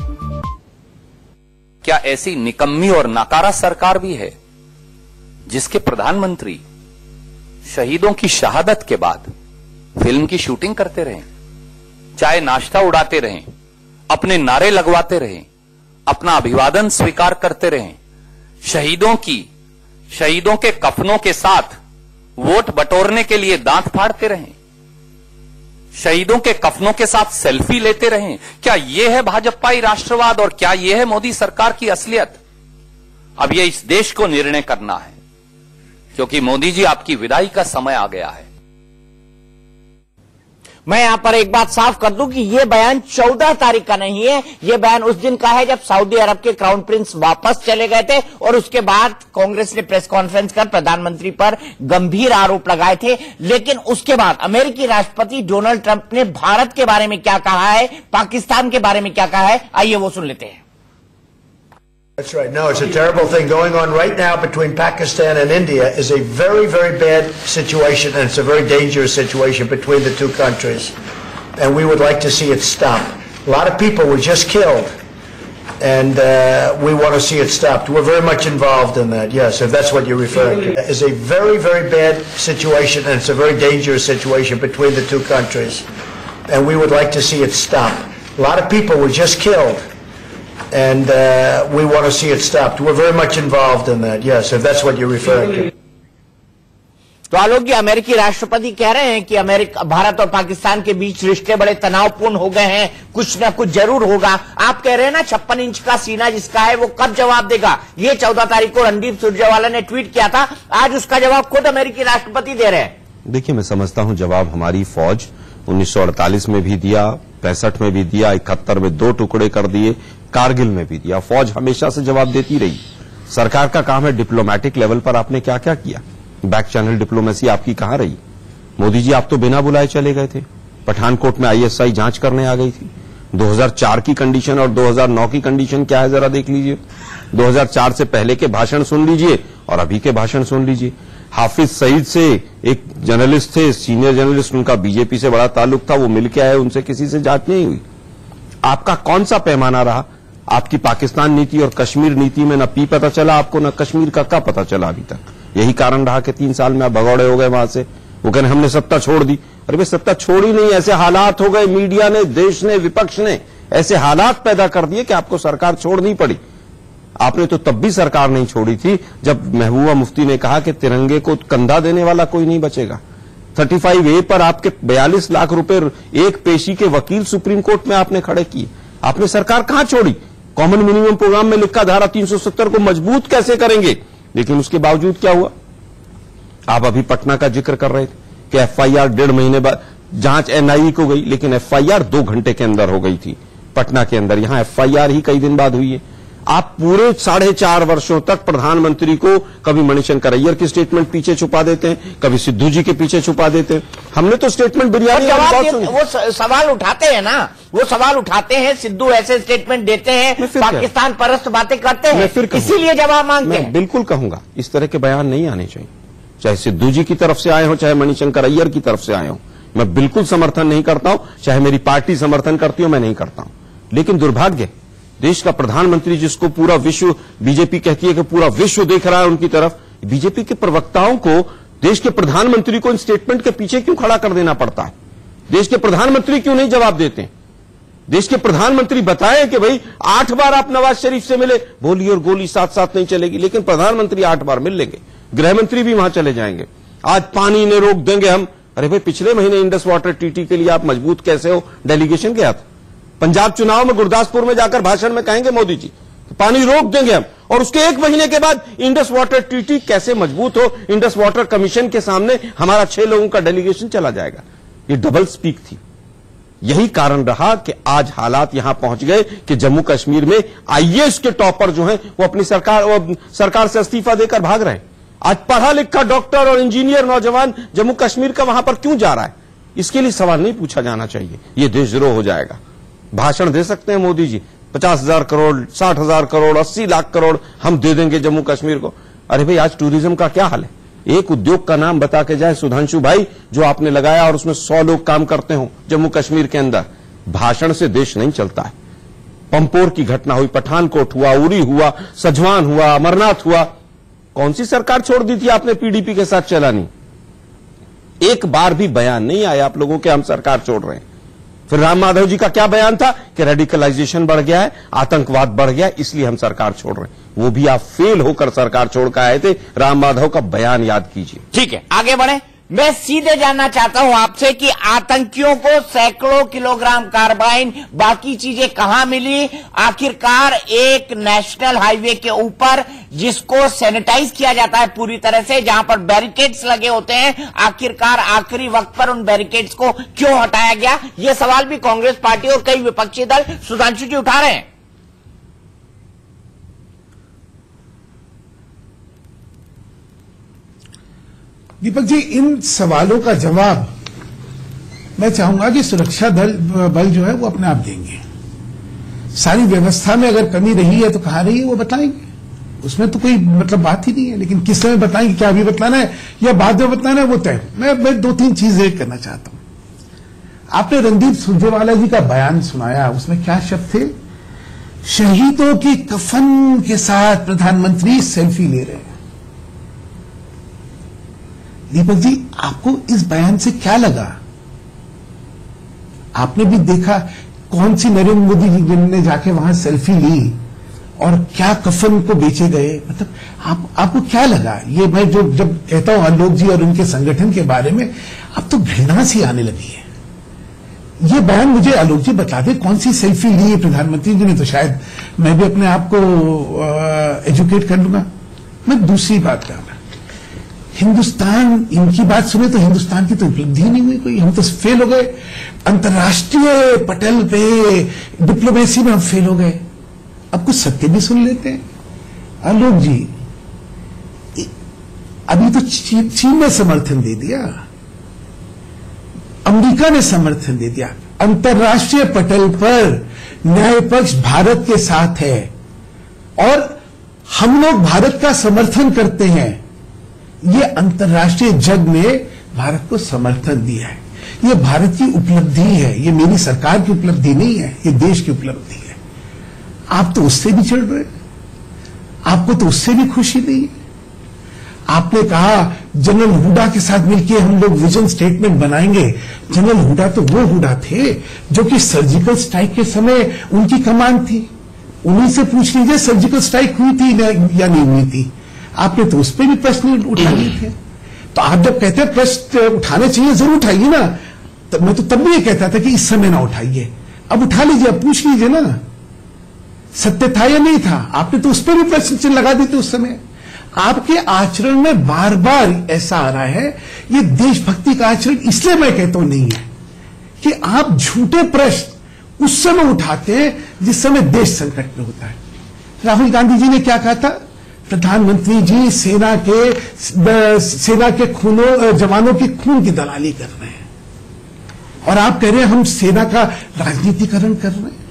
क्या ऐसी निकम्मी और नाकारा सरकार भी है जिसके प्रधानमंत्री शहीदों की शहादत के बाद फिल्म की शूटिंग करते रहें, चाहे नाश्ता उड़ाते रहें, अपने नारे लगवाते रहें, अपना अभिवादन स्वीकार करते रहें, शहीदों के कफनों के साथ वोट बटोरने के लिए दांत फाड़ते रहें, शहीदों के कफनों के साथ सेल्फी लेते रहें? क्या यह है भाजपाई राष्ट्रवाद और क्या यह है मोदी सरकार की असलियत? अब यह इस देश को निर्णय करना है, क्योंकि मोदी जी आपकी विदाई का समय आ गया है। मैं यहां पर एक बात साफ कर दूं कि यह बयान 14 तारीख का नहीं है, यह बयान उस दिन का है जब सऊदी अरब के क्राउन प्रिंस वापस चले गए थे और उसके बाद कांग्रेस ने प्रेस कॉन्फ्रेंस कर प्रधानमंत्री पर गंभीर आरोप लगाए थे। लेकिन उसके बाद अमेरिकी राष्ट्रपति डोनाल्ड ट्रंप ने भारत के बारे में क्या कहा है, पाकिस्तान के बारे में क्या कहा है, आइए वो सुन लेते हैं। That's right. No, it's a terrible thing going on right now between Pakistan and India is a very, very bad situation, and it's a very dangerous situation between the two countries. And we would like to see it stop. A lot of people were just killed, and we want to see it stopped. We're very much involved in that, yes, if that's what you're referring to. It's a very, very bad situation, and it's a very dangerous situation between the two countries. And we would like to see it stop. A lot of people were just killed. And we want to see it stopped. We're very much involved in that, yes, if that's what you're referring to. तो आलोक जी, अमेरिकी राष्ट्रपति कह रहे हैं कि भारत और पाकिस्तान के बीच रिश्ते बड़े तनावपूर्ण हो गए हैं, कुछ ना कुछ जरूर होगा। आप कह रहे हैं ना 56 इंच का सीना जिसका है वो कब जवाब देगा? ये 14 तारीख को रणदीप सुरजेवाला ने ट्वीट किया था, आज उसका जवाब खुद अमेरिकी राष्ट्रपति दे रहे हैं। देखिए, मैं समझता हूं जवाब हमारी फौज 1948 में भी दिया, 65 में भी दिया, 71 में 2 टुकड़े कर दिए, कारगिल में भी दिया। फौज हमेशा से जवाब देती रही। सरकार का काम है डिप्लोमेटिक लेवल पर आपने क्या क्या किया, बैक चैनल डिप्लोमेसी आपकी कहां रही? मोदी जी आप तो बिना बुलाए चले गए थे, पठानकोट में आईएसआई जांच करने आ गई थी। 2004 की कंडीशन और 2009 की कंडीशन क्या है जरा देख लीजिए। 2004 से पहले के भाषण सुन लीजिए और अभी के भाषण सुन लीजिए। हाफिज सईद से एक जर्नलिस्ट थे, सीनियर जर्नलिस्ट, उनका बीजेपी से बड़ा ताल्लुक था, वो मिलके आए, उनसे किसी से जांच नहीं हुई। आपका कौन सा पैमाना रहा? आपकी पाकिस्तान नीति और कश्मीर नीति में न पी पता चला आपको, न कश्मीर का क्या पता चला अभी तक। यही कारण रहा कि 3 साल में आप भगौड़े हो गए वहां से। वो कहने हमने सत्ता छोड़ दी। अरे भाई, सत्ता छोड़ी नहीं, ऐसे हालात हो गए, मीडिया ने, देश ने, विपक्ष ने ऐसे हालात पैदा कर दिए कि आपको सरकार छोड़नी पड़ी। आपने तो तब भी सरकार नहीं छोड़ी थी जब महबूबा मुफ्ती ने कहा कि तिरंगे को कंधा देने वाला कोई नहीं बचेगा। 35A पर आपके 42 लाख रुपए एक पेशी के वकील सुप्रीम कोर्ट में आपने खड़े किए। आपने सरकार कहां छोड़ी? कॉमन मिनिमम प्रोग्राम में लिखा धारा 370 को मजबूत कैसे करेंगे, लेकिन उसके बावजूद क्या हुआ? आप अभी पटना का जिक्र कर रहे थे कि एफआईआर 1.5 महीने बाद जांच एनआईए को गई, लेकिन एफआईआर 2 घंटे के अंदर हो गई थी पटना के अंदर। यहां एफआईआर ही कई दिन बाद हुई है। आप पूरे 4.5 वर्षों तक प्रधानमंत्री को कभी मणिशंकर अय्यर की स्टेटमेंट पीछे छुपा देते हैं, कभी सिद्धू जी के पीछे छुपा देते हैं। हमने तो स्टेटमेंट बिरयानी वो सवाल उठाते हैं ना, वो सवाल उठाते हैं, सिद्धू ऐसे स्टेटमेंट देते हैं, पाकिस्तान परस्त बातें करते हैं, इसीलिए जवाब मांगते हैं। बिल्कुल कहूंगा इस तरह के बयान नहीं आने चाहिए, चाहे सिद्धू जी की तरफ से आए हो, चाहे मणिशंकर अय्यर की तरफ से आए हो। मैं बिल्कुल समर्थन नहीं करता हूं, चाहे मेरी पार्टी समर्थन करती हो, मैं नहीं करता हूं। लेकिन दुर्भाग्य, देश का प्रधानमंत्री जिसको पूरा विश्व, बीजेपी कहती है कि पूरा विश्व देख रहा है उनकी तरफ, बीजेपी के प्रवक्ताओं को देश के प्रधानमंत्री को इन स्टेटमेंट के पीछे क्यों खड़ा कर देना पड़ता है? देश के प्रधानमंत्री क्यों नहीं जवाब देते? देश के प्रधानमंत्री बताएं कि भाई 8 बार आप नवाज शरीफ से मिले, बोली और गोली साथ साथ नहीं चलेगी, लेकिन प्रधानमंत्री 8 बार मिल लेंगे, गृहमंत्री भी वहां चले जाएंगे। आज पानी ने रोक देंगे हम। अरे भाई, पिछले महीने इंडस वाटर ट्रीटी के लिए आप मजबूत कैसे हो? डेलीगेशन गया था पंजाब चुनाव में, गुरदासपुर में जाकर भाषण में कहेंगे मोदी जी पानी रोक देंगे हम, और उसके 1 महीने के बाद इंडस वाटर ट्रीटी कैसे मजबूत हो? इंडस वाटर कमीशन के सामने हमारा 6 लोगों का डेलीगेशन चला जाएगा। ये डबल स्पीक थी। यही कारण रहा कि आज हालात यहां पहुंच गए कि जम्मू कश्मीर में आईएएस के टॉपर जो हैं वो अपनी सरकार से इस्तीफा देकर भाग रहे हैं। आज पढ़ा लिखा डॉक्टर और इंजीनियर नौजवान जम्मू कश्मीर का वहां पर क्यों जा रहा है? इसके लिए सवाल नहीं पूछा जाना चाहिए, ये देशद्रोह हो जाएगा। भाषण दे सकते हैं मोदी जी, 50,000 करोड़, 60,000 करोड़, 80 लाख करोड़ हम दे देंगे जम्मू कश्मीर को। अरे भाई, आज टूरिज्म का क्या हाल है? एक उद्योग का नाम बता के जाए सुधांशु भाई, जो आपने लगाया और उसमें 100 लोग काम करते हो जम्मू कश्मीर के अंदर। भाषण से देश नहीं चलता है। पंपोर की घटना हुई, पठानकोट हुआ, उरी हुआ, सजवान हुआ, अमरनाथ हुआ, कौन सी सरकार छोड़ दी थी आपने पीडीपी के साथ चलानी? एक बार भी बयान नहीं आया आप लोगों के हम सरकार छोड़ रहे हैं। फिर राम माधव जी का क्या बयान था कि रेडिकलाइजेशन बढ़ गया है, आतंकवाद बढ़ गया है, इसलिए हम सरकार छोड़ रहे हैं। वो भी आप फेल होकर सरकार छोड़कर आए थे। राम माधव का बयान याद कीजिए। ठीक है, आगे बढ़े। मैं सीधे जानना चाहता हूं आपसे कि आतंकियों को सैकड़ों किलोग्राम कार्बाइन, बाकी चीजें कहां मिली? आखिरकार एक नेशनल हाईवे के ऊपर जिसको सैनिटाइज किया जाता है पूरी तरह से, जहां पर बैरिकेड्स लगे होते हैं, आखिरकार आखिरी वक्त पर उन बैरिकेड्स को क्यों हटाया गया? यह सवाल भी कांग्रेस पार्टी और कई विपक्षी दल सुधांशु जी उठा रहे हैं। दीपक जी, इन सवालों का जवाब मैं चाहूंगा कि सुरक्षा बल जो है वो अपने आप देंगे। सारी व्यवस्था में अगर कमी रही है तो कहां रही है वो बताएंगे, उसमें तो कोई मतलब बात ही नहीं है। लेकिन किस समय बताएंगे, क्या अभी बताना है या बाद में बताना है, वो तय। मैं 2-3 चीजें करना चाहता हूं। आपने रणदीप सुरजेवाला जी का बयान सुनाया, उसमें क्या शब्द थे? शहीदों की कफन के साथ प्रधानमंत्री सेल्फी ले रहे हैं। दीपक जी, आपको इस बयान से क्या लगा? आपने भी देखा कौन सी नरेंद्र मोदी जी ने जाके वहां सेल्फी ली और क्या कफन को बेचे गए। मतलब आपको क्या लगा? ये मैं जब कहता हूं आलोक जी और उनके संगठन के बारे में, अब तो घृणा सी आने लगी है। ये बयान मुझे आलोक जी बता दे, कौन सी सेल्फी ली है प्रधानमंत्री जी ने, तो शायद मैं भी अपने आप को एजुकेट कर लूंगा। मैं दूसरी बात कर रहा, हिंदुस्तान, इनकी बात सुने तो हिंदुस्तान की तो उपलब्धि नहीं हुई कोई। हम तो फेल हो गए अंतर्राष्ट्रीय पटल पे, डिप्लोमेसी में हम फेल हो गए। अब कुछ सत्य भी सुन लेते हैं। आलोक जी, अभी तो चीन ने समर्थन दे दिया, अमेरिका ने समर्थन दे दिया। अंतर्राष्ट्रीय पटल पर न्याय पक्ष भारत के साथ है और हम लोग भारत का समर्थन करते हैं। ये अंतर्राष्ट्रीय जग ने भारत को समर्थन दिया है। ये भारत की उपलब्धि है, ये मेरी सरकार की उपलब्धि नहीं है, ये देश की उपलब्धि है। आप तो उससे भी चिढ़ रहे, आपको तो उससे भी खुशी नहीं है। आपने कहा जनरल हुडा के साथ मिलकर हम लोग विजन स्टेटमेंट बनाएंगे। जनरल हुडा तो वो हुडा थे जो कि सर्जिकल स्ट्राइक के समय उनकी कमान थी। उन्हीं से पूछ लीजिए सर्जिकल स्ट्राइक हुई थी या नहीं हुई थी। आपने तो उस पर भी प्रश्न उठा लिए थे। तो आप जब कहते हैं प्रश्न उठाने चाहिए, जरूर उठाइए ना। तो मैं तो तब भी ये कहता था कि इस समय ना उठाइए, अब उठा लीजिए, अब पूछ लीजिए ना, सत्य था या नहीं था। आपने तो उस पर भी प्रश्न चिन्ह लगा देते उस समय। आपके आचरण में बार बार ऐसा आ रहा है, ये देशभक्ति का आचरण इसलिए मैं कहता हूं नहीं है कि आप झूठे प्रश्न उस समय उठाते हैं जिस समय देश संकट में होता है। राहुल गांधी जी ने क्या कहा था? प्रधानमंत्री जी सेना के जवानों की खून की दलाली कर रहे हैं। और आप कह रहे हैं हम सेना का राजनीतिकरण कर रहे हैं।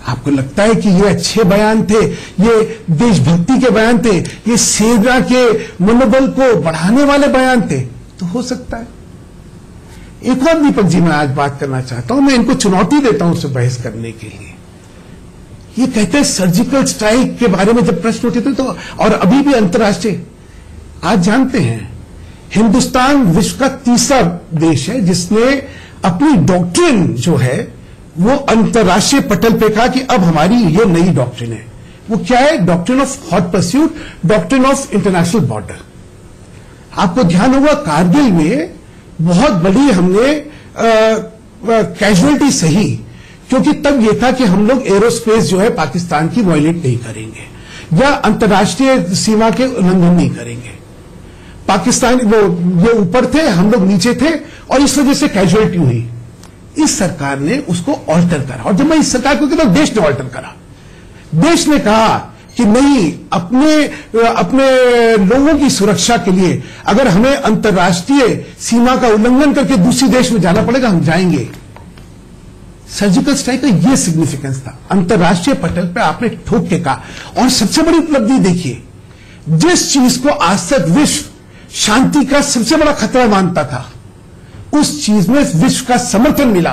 आपको लगता है कि ये अच्छे बयान थे, ये देशभक्ति के बयान थे, ये सेना के मनोबल को बढ़ाने वाले बयान थे? तो हो सकता है। एक और दीपक जी मैं आज बात करना चाहता हूं, मैं इनको चुनौती देता हूं उससे बहस करने के लिए। ये कहते हैं सर्जिकल स्ट्राइक के बारे में जब प्रश्न उठे थे तो, और अभी भी अंतर्राष्ट्रीय, आज जानते हैं हिंदुस्तान विश्व का तीसरा देश है जिसने अपनी डॉक्ट्रिन जो है वो अंतर्राष्ट्रीय पटल पे कहा कि अब हमारी ये नई डॉक्ट्रिन है। वो क्या है? Doctrine of hot pursuit, doctrine of international border. आपको ध्यान होगा कारगिल में बहुत बड़ी हमने कैजुअलिटी सही, क्योंकि तब यह था कि हम लोग एरोस्पेस जो है पाकिस्तान की वायलेट नहीं करेंगे या अंतर्राष्ट्रीय सीमा के उल्लंघन नहीं करेंगे। पाकिस्तान वो ये ऊपर थे, हम लोग नीचे थे, और इस वजह से कैजुअलिटी हुई। इस सरकार ने उसको ऑल्टर करा, और जब मैं इस सरकार को कहता हूं देश ने ऑल्टर करा, देश ने कहा कि नहीं, अपने लोगों की सुरक्षा के लिए अगर हमें अंतर्राष्ट्रीय सीमा का उल्लंघन करके दूसरे देश में जाना पड़ेगा हम जाएंगे। सर्जिकल स्ट्राइक का यह सिग्निफिकेंस था, अंतर्राष्ट्रीय पटल पे आपने ठोक के कहा। और सबसे बड़ी उपलब्धि देखिए, जिस चीज को आज तक विश्व शांति का सबसे बड़ा खतरा मानता था, उस चीज में विश्व का समर्थन मिला।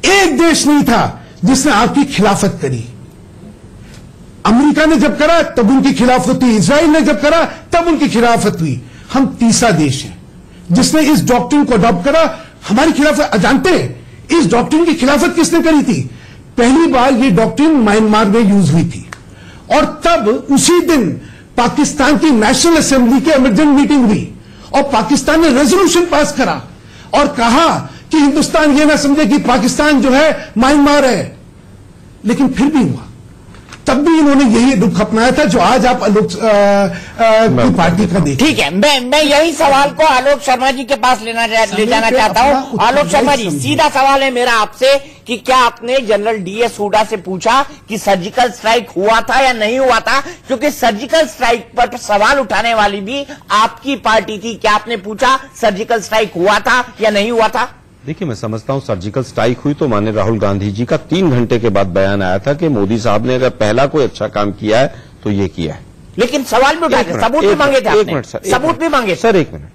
एक देश नहीं था जिसने आपकी खिलाफत करी। अमेरिका ने जब करा तब उनकी खिलाफत हुई, इजराइल ने जब करा तब उनकी खिलाफत हुई। हम तीसरा देश है जिसने इस डॉक्ट्रिन को अडॉप्ट करा। हमारी खिलाफत, जानते हैं इस डॉक्ट्रिन की खिलाफत किसने करी थी? पहली बार ये डॉक्ट्रिन म्यांमार में यूज हुई थी, और तब उसी दिन पाकिस्तान की नेशनल असेंबली की इमरजेंट मीटिंग हुई और पाकिस्तान ने रेजोल्यूशन पास करा और कहा कि हिंदुस्तान ये ना समझे कि पाकिस्तान जो है म्यांमार है। लेकिन फिर भी हुआ, तब भी इन्होंने यही रुख अपनाया था जो आज आप आलोक की पार्टी का देखिए। ठीक है, मैं यही सवाल को आलोक शर्मा जी के पास ले जाना चाहता हूं। आलोक शर्मा जी, सीधा सवाल है मेरा आपसे कि क्या आपने जनरल डीएस हुडा से पूछा कि सर्जिकल स्ट्राइक हुआ था या नहीं हुआ था? क्योंकि सर्जिकल स्ट्राइक पर सवाल उठाने वाली भी आपकी पार्टी थी। क्या आपने पूछा सर्जिकल स्ट्राइक हुआ था या नहीं हुआ था? देखिए, मैं समझता हूं सर्जिकल स्ट्राइक हुई तो माननीय राहुल गांधी जी का 3 घंटे के बाद बयान आया था कि मोदी साहब ने अगर पहला कोई अच्छा काम किया है तो ये किया है। लेकिन सवाल भी उठाए थे, सबूत भी मांगे थे आपने। 1 मिनट सर, सबूत भी मांगे सर। 1 मिनट,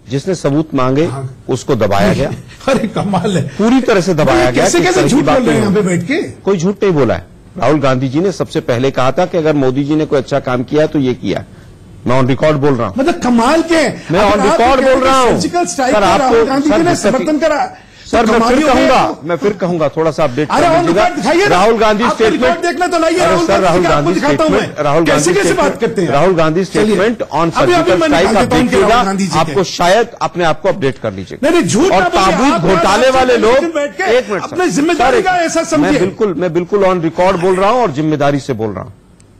जिसने सबूत मांगे उसको दबाया गया। अरे कमाल है, पूरी तरह से दबाया गया। कैसे झूठ बोल रहे हैं यहां पे बैठ के? कोई झूठ नहीं बोला है। राहुल गांधी जी ने सबसे पहले कहा था कि अगर मोदी जी ने कोई अच्छा काम किया है तो ये किया। मैं ऑन रिकॉर्ड बोल रहा हूं। मतलब कमाल के, मैं ऑन रिकॉर्ड बोल रहा हूं। सर्जिकल स्ट्राइक पर राहुल गांधी जी ने समर्थन करा। सर मैं फिर कहूंगा थोड़ा सा अपडेट कर दीजिएगा। राहुल गांधी स्टेटमेंट देखना तो लाइए। सर राहुल गांधी स्टेटमेंट, कैसे बात करते हैं? Rahul Gandhi statement on surgical strike आप देखिएगा, आपको शायद अपने आप को अपडेट कर लीजिएगा। नहीं झूठ। और ताबूत घोटाले वाले लोग, 1 मिनट अपने जिम्मेदारी का ऐसा समझिए। मैं बिल्कुल ऑन रिकॉर्ड बोल रहा हूं और जिम्मेदारी से बोल रहा हूं।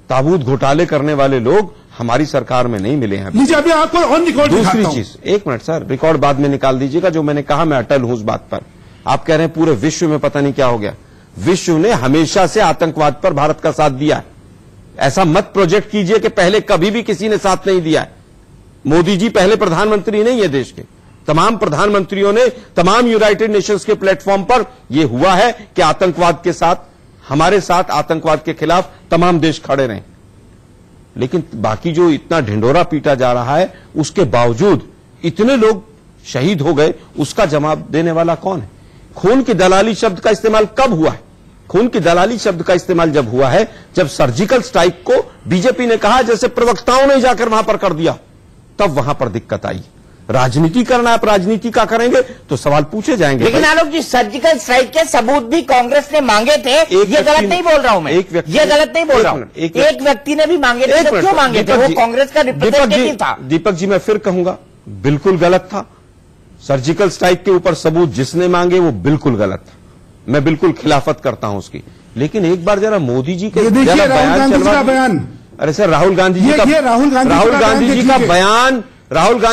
ताबूत घोटाले करने वाले लोग हमारी सरकार में नहीं मिले हैं। लीजिए अभी आपको ऑन रिकॉर्ड। दूसरी चीज, 1 मिनट सर, रिकॉर्ड बाद में निकाल दीजिएगा। जो मैंने कहा मैं अटल हूं उस बात पर। आप कह रहे हैं पूरे विश्व में पता नहीं क्या हो गया। विश्व ने हमेशा से आतंकवाद पर भारत का साथ दिया है। ऐसा मत प्रोजेक्ट कीजिए कि पहले कभी भी किसी ने साथ नहीं दिया है। मोदी जी पहले प्रधानमंत्री नहीं है देश के, तमाम प्रधानमंत्रियों ने तमाम यूनाइटेड नेशंस के प्लेटफॉर्म पर यह हुआ है कि आतंकवाद के साथ, हमारे साथ आतंकवाद के खिलाफ तमाम देश खड़े रहे। लेकिन बाकी जो इतना ढिंडोरा पीटा जा रहा है उसके बावजूद इतने लोग शहीद हो गए, उसका जवाब देने वाला कौन है? खून की दलाली शब्द का इस्तेमाल कब हुआ है? खून की दलाली शब्द का इस्तेमाल जब हुआ है जब सर्जिकल स्ट्राइक को बीजेपी ने कहा जैसे प्रवक्ताओं ने जाकर वहां पर कर दिया, तब वहां पर दिक्कत आई। राजनीति करना, आप राजनीति का करेंगे तो सवाल पूछे जाएंगे। लेकिन आलोक जी, सर्जिकल स्ट्राइक के सबूत भी कांग्रेस ने मांगे थे। ये गलत नहीं बोल रहा हूं मैं, ये गलत नहीं बोल रहा हूं। एक व्यक्ति ने भी मांगे थे। क्यों मांगे थे? वो कांग्रेस का रिप्रेजेंटेटिव था। दीपक जी, मैं फिर कहूंगा बिल्कुल गलत था। सर्जिकल स्ट्राइक के ऊपर सबूत जिसने मांगे वो बिल्कुल गलत था। मैं बिल्कुल खिलाफत करता हूं उसकी। लेकिन एक बार जरा मोदी जी के बयान, अरे सर राहुल गांधी जी का राहुल गांधी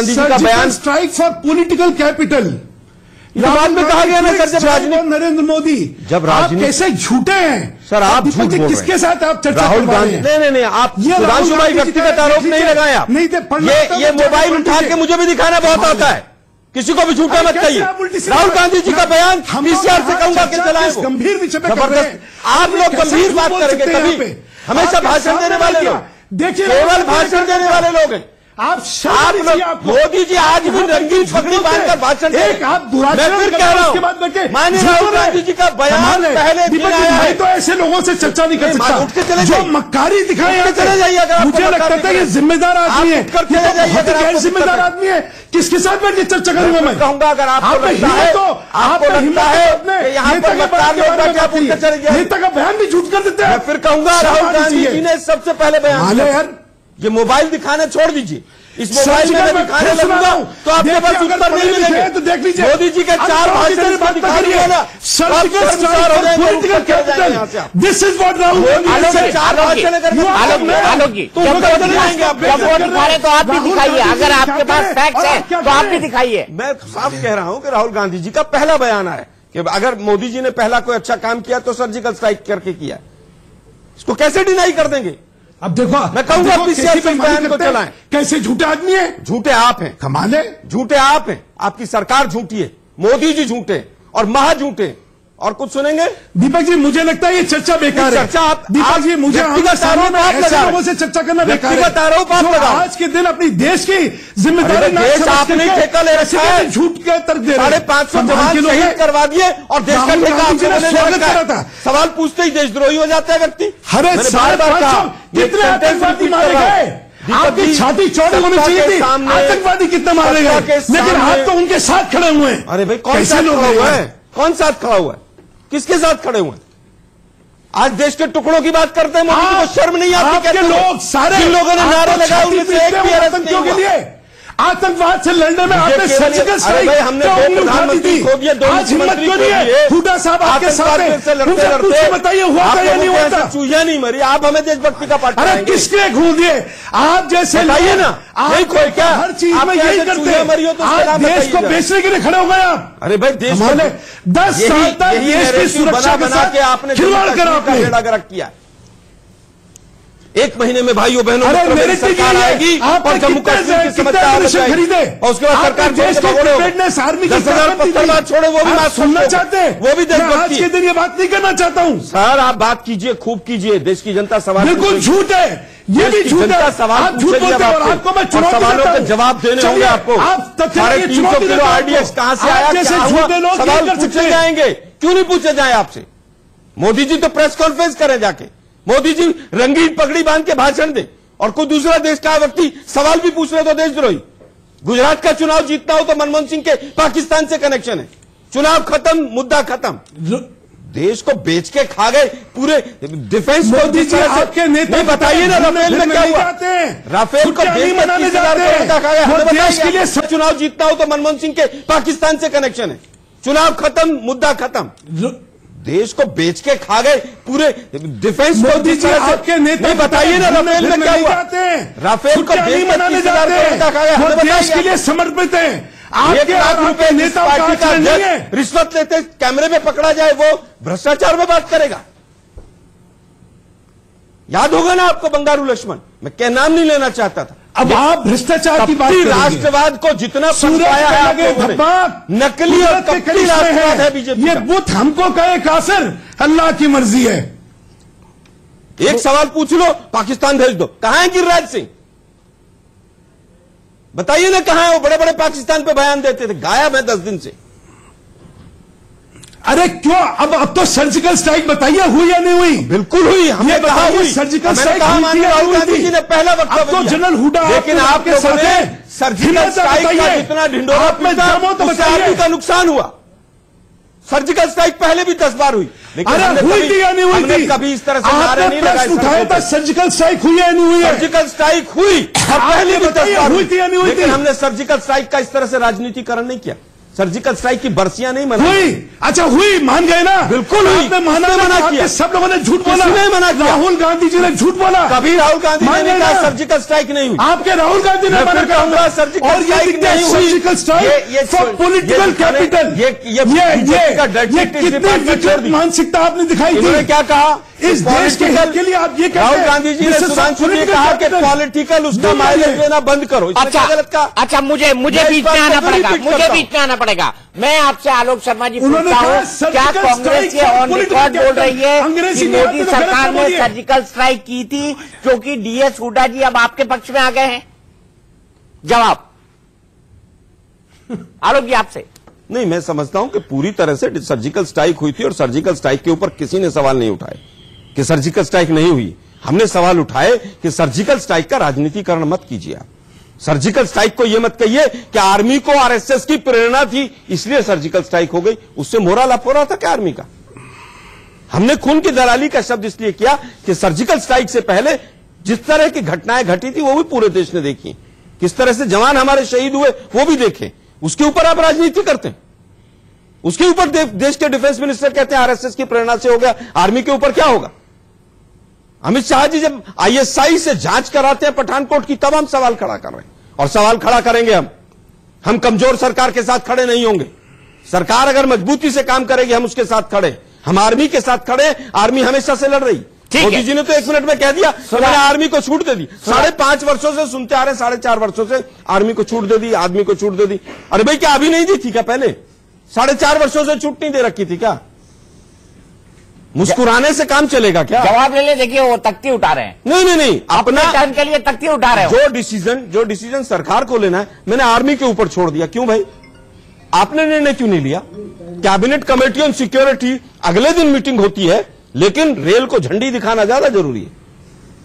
जी का बयान, स्ट्राइक फॉर पॉलिटिकल कैपिटल बाद में कहा गया ना सर, जब राजनीति, नरेंद्र मोदी जब राजनीति, कैसे झूठे हैं सर आप झूठ बोल रहे हैं। किसके साथ आप चर्चा? राहुल गांधी, नहीं आप सुधांशु भाई व्यक्तिगत आरोप नहीं लगाया। नहीं थे। ये मोबाइल उठा के मुझे भी दिखाना बहुत आता है। किसी को भी झूठा मत कहिए। राहुल गांधी जी का बयान पीसीआर से कहूंगा कि चलाएं वो। गंभीर विषय पे जबरदस्त। आप लोग गंभीर बात करेंगे कभी? हमेशा भाषण देने वाले लोग, देखिए केवल भाषण देने वाले लोग हैं आप लोग। मोदी जी आज भी रंगीन पगड़ी बांधकर भाषण दे। मैं फिर कह रहा हूं, माननीय राहुल गांधी जी का बयान पहले दिन आया है, तो ऐसे लोगों से चर्चा नहीं कर सकता। उठ के चले जो जाइए, मक्कारी दिखाए चले जाइए। अगर मुझे लगता था कि जिम्मेदार आदमी है, गैर जिम्मेदार आदमी है, किसके साथ बैठ के चर्चा करूंगा मैं? कहूंगा अगर आपको लगता है यहाँ पर नेता का बयान भी झूठ कर देते हैं। मैं फिर कहूंगा राहुल गांधी जी ने सबसे पहले बयान यार ये मोबाइल दिखाने छोड़ दीजिए। इस मोबाइल में मैं दिखाने लगूंगा तो आपके पास उत्तर नहीं मिलेंगे। तो देख लीजिए मोदी जी के 4 भाषण बात करिए ना, this is what Rahul Gandhi 4 भाषण तो आप भी दिखाइए। अगर आपके पास फैक्ट है तो आप भी दिखाइए। मैं साफ कह रहा हूं कि राहुल गांधी जी का पहला बयान है कि अगर मोदी जी ने पहला कोई अच्छा काम किया तो सर्जिकल स्ट्राइक करके किया। इसको कैसे डिनाई कर देंगे? अब देखो मैं कहूंगा पीसीआर से बयान को चलाएं। कैसे झूठे आदमी है? झूठे आप हैं, कमाल है। झूठे आप हैं, आपकी सरकार झूठी है, मोदी जी झूठे और महा झूठे। और कुछ सुनेंगे? दीपक जी मुझे लगता है ये चर्चा बेकार है। चर्चा आप दीपक जी मुझे व्यक्तिगत आरोप आप लगा, लोगों से चर्चा करना बेकार है। व्यक्तिगत आरोप आप लगा। आज के दिन अपनी देश की जिम्मेदारी देश आपने ठेका ले रखा है, झूठ के तर्क दे रहे हैं। 550 जवान शहीद करवा दिए और देश का ठेका आपने स्वागत करा था। सवाल पूछते ही देशद्रोही हो जाता है व्यक्ति। हरे कितने आतंकवादी मारे गए? आपकी छाती चौड़ी होनी चाहिए थी। आतंकवादी कितने मारे गए, लेकिन आप तो उनके साथ खड़े हुए हैं। अरे भाई कौन साथ खड़ा हुआ है? कौन साथ खड़ा हुआ है? किसके साथ खड़े हुए हैं? आज देश के टुकड़ों की बात करते हैं, मोदी जी को शर्म नहीं आती? आपके लोग सारे जिन लोगों ने नारे लगाए उनमें से एक भी आतंकियों के लिए आतंकवाद से लड़ने में आपने सर्जिकल स्ट्राइक हमने 2 प्रधानमंत्री खो दिए, 2 मुख्यमंत्री खो दिए। हुड्डा साहब आपके साथ से लड़ते बताइए हुआ था या नहीं हुआ था? चूहिया नहीं मरी। आप हमें देशभक्ति का पाठ अरे किसने खो दिए? आप जैसे बताइए ना, यही कोई क्या हर चीज में यही करते मरी हो तो आप देश को बेचने के लिए खड़े हो गए आप। अरे भाई देश 10 साल तक देश की सुरक्षा के साथ आपने खिलवाड़ करा, आपने बेड़ा किया। 1 महीने में भाइयों बहनों मेरी सरकार आएगी और जम्मू कश्मीर की समस्या खरीदे और उसके बाद सरकार देश के प्रिपेयर्डनेस आर्मी की पत्थरबाज छोड़े वो भी बात सुनना चाहते हैं। वो भी आज के दिन ये बात नहीं करना चाहता हूं। सर आप बात कीजिए, खूब कीजिए। देश की जनता सवाल बिल्कुल झूठ है, ये भी झूठ है। सवाल झूठ बोलते हैं और आपको मैं सवालों के जवाब देने होंगे आपको। आप 350 किलो आरडीएक्स कहां से आया, क्या हुआ? सवाल पूछे जाएंगे, क्यों नहीं पूछे जाए आपसे? मोदी जी तो प्रेस कॉन्फ्रेंस करें जाके, मोदी जी रंगीन पगड़ी बांध के भाषण दे और कोई दूसरा देश का व्यक्ति सवाल भी पूछ रहे तो देशद्रोही। गुजरात का चुनाव जीतना हो तो मनमोहन सिंह के पाकिस्तान से कनेक्शन है। चुनाव खत्म, मुद्दा खत्म। देश को बेच के खा गए पूरे डिफेंस। मोदी जी आपके नेता बताइए ना, राफेल में क्या हुआ? राफेल को मनाने जाते देश के लिए चुनाव जीतना हो तो मनमोहन सिंह के पाकिस्तान से कनेक्शन है। चुनाव खत्म, मुद्दा खत्म। देश को बेच के खा गए पूरे डिफेंस। मोदी जी आपके नेता बताइए ना, राफेल में क्या हुआ? राफेल को मनाने जाते हैं, देश के लिए समर्पित है। 1 लाख रुपए नेता पार्टी का रिश्वत लेते कैमरे में पकड़ा जाए वो भ्रष्टाचार में बात करेगा। याद होगा ना आपको बंगारू लक्ष्मण, मैं क्या नाम नहीं लेना चाहता था। अब आप भ्रष्टाचार की बात करेंगे। राष्ट्रवाद को जितना पनपाया है नकली और कपटी राष्ट्रवाद है बीजेपी। ये बुत हमको कहे काफिर, अल्लाह की मर्जी है। एक सवाल पूछ लो, पाकिस्तान भेज दो। कहां है गिरिराज सिंह? बताइए ना कहां है वो? बड़े बड़े पाकिस्तान पे बयान देते थे, गायब है 10 दिन से। अरे क्यों? अब तो सर्जिकल स्ट्राइक बताइए हुई या नहीं हुई? बिल्कुल हुई। हमने कहा हुई सर्जिकल स्ट्राइक। राहुल गांधी जी ने पहला वक्तव्य तो जनरल हुड्डा, लेकिन आपके साथ सर्जिकल स्ट्राइक का जितना ढिंढोरा पीटा उससे आर्मी का नुकसान हुआ। सर्जिकल स्ट्राइक पहले भी 10 बार हुई, लेकिन हुई थी या नहीं हुई थी? कभी इस तरह से नारे नहीं लगाए। उठाया था सर्जिकल स्ट्राइक हुई या नहीं हुई? सर्जिकल स्ट्राइक हुई और पहले भी 10 बार हुई थी या नहीं हुई? लेकिन हमने सर्जिकल स्ट्राइक का इस तरह से राजनीतिकरण नहीं किया। सर्जिकल स्ट्राइक की बरसियां नहीं मनाई। हुई? अच्छा हुई, मान गए ना? बिल्कुल हुई। आपने मना किया। सब लोगों ने झूठ बोला। मना किया। राहुल गांधी जी ने झूठ बोला। कभी राहुल गांधी ने कहा सर्जिकल स्ट्राइक नहीं हुई। आपके राहुल गांधी ने मना किया सर्जिकल स्ट्राइक नहीं हुई। Surgical strike for political capital. ये कितनी विकृत मानसिकता आपने दिखाई थी। क्या कहा? इस देश के हित के लिए आप ये कहते हैं। राहुल गांधी जी ने सुधांशु जी कहा कि पॉलिटिकल उसका माइलेज लेना बंद करो। अच्छा मुझे बीच में आना पड़ेगा, मुझे बीच में आना पड़ेगा। मैं आपसे आलोक शर्मा जी पूछता हूं, क्या कांग्रेस ये ऑन रिकॉर्ड बोल रही है कि मोदी सरकार ने सर्जिकल स्ट्राइक की थी क्योंकि डीएस हुड्डा जी अब आपके पक्ष में आ गए हैं? जवाब आलोक जी आपसे। नहीं, मैं समझता हूं कि पूरी तरह से सर्जिकल स्ट्राइक हुई थी और सर्जिकल स्ट्राइक के ऊपर किसी ने सवाल नहीं उठाए कि सर्जिकल स्ट्राइक नहीं हुई। हमने सवाल उठाए कि सर्जिकल स्ट्राइक का राजनीतिकरण मत कीजिए। आप सर्जिकल स्ट्राइक को यह मत कहिए कि आर्मी को आरएसएस की प्रेरणा थी इसलिए सर्जिकल स्ट्राइक हो गई, उससे मोरल अप हो रहा था क्या आर्मी का? हमने खून की दलाली का शब्द इसलिए किया कि सर्जिकल स्ट्राइक से पहले जिस तरह की घटनाएं घटी थी वो भी पूरे देश ने देखी, किस तरह से जवान हमारे शहीद हुए वो भी देखे। उसके ऊपर आप राजनीति करते हैं, उसके ऊपर देश के डिफेंस मिनिस्टर कहते हैं आरएसएस की प्रेरणा से हो गया। आर्मी के ऊपर क्या होगा? अमित शाह जी जब आईएसआई से जांच कराते हैं पठानकोट की, तब हम सवाल खड़ा कर रहे हैं और सवाल खड़ा करेंगे। हम कमजोर सरकार के साथ खड़े नहीं होंगे। सरकार अगर मजबूती से काम करेगी हम उसके साथ खड़े, हम आर्मी के साथ खड़े। आर्मी हमेशा से लड़ रही। मोदी जी ने तो 1 मिनट में कह दिया मैंने आर्मी को छूट दे दी। 5.5 वर्षों से सुनते आ रहे हैं, 4.5 वर्षों से आर्मी को छूट दे दी, आदमी को छूट दे दी। अरे भाई क्या अभी नहीं दी थी क्या? पहले 4.5 वर्षों से छूट नहीं दे रखी थी क्या? मुस्कुराने से काम चलेगा क्या? जवाब ले ले। देखिए वो तख्ती उठा रहे हैं। नहीं, अपना टर्न के लिए तख्ती उठा रहे हो। जो डिसीजन सरकार को लेना है मैंने आर्मी के ऊपर छोड़ दिया। क्यों भाई? आपने निर्णय क्यों नहीं लिया? कैबिनेट कमेटी ऑन सिक्योरिटी अगले दिन मीटिंग होती है, लेकिन रेल को झंडी दिखाना ज्यादा जरूरी है।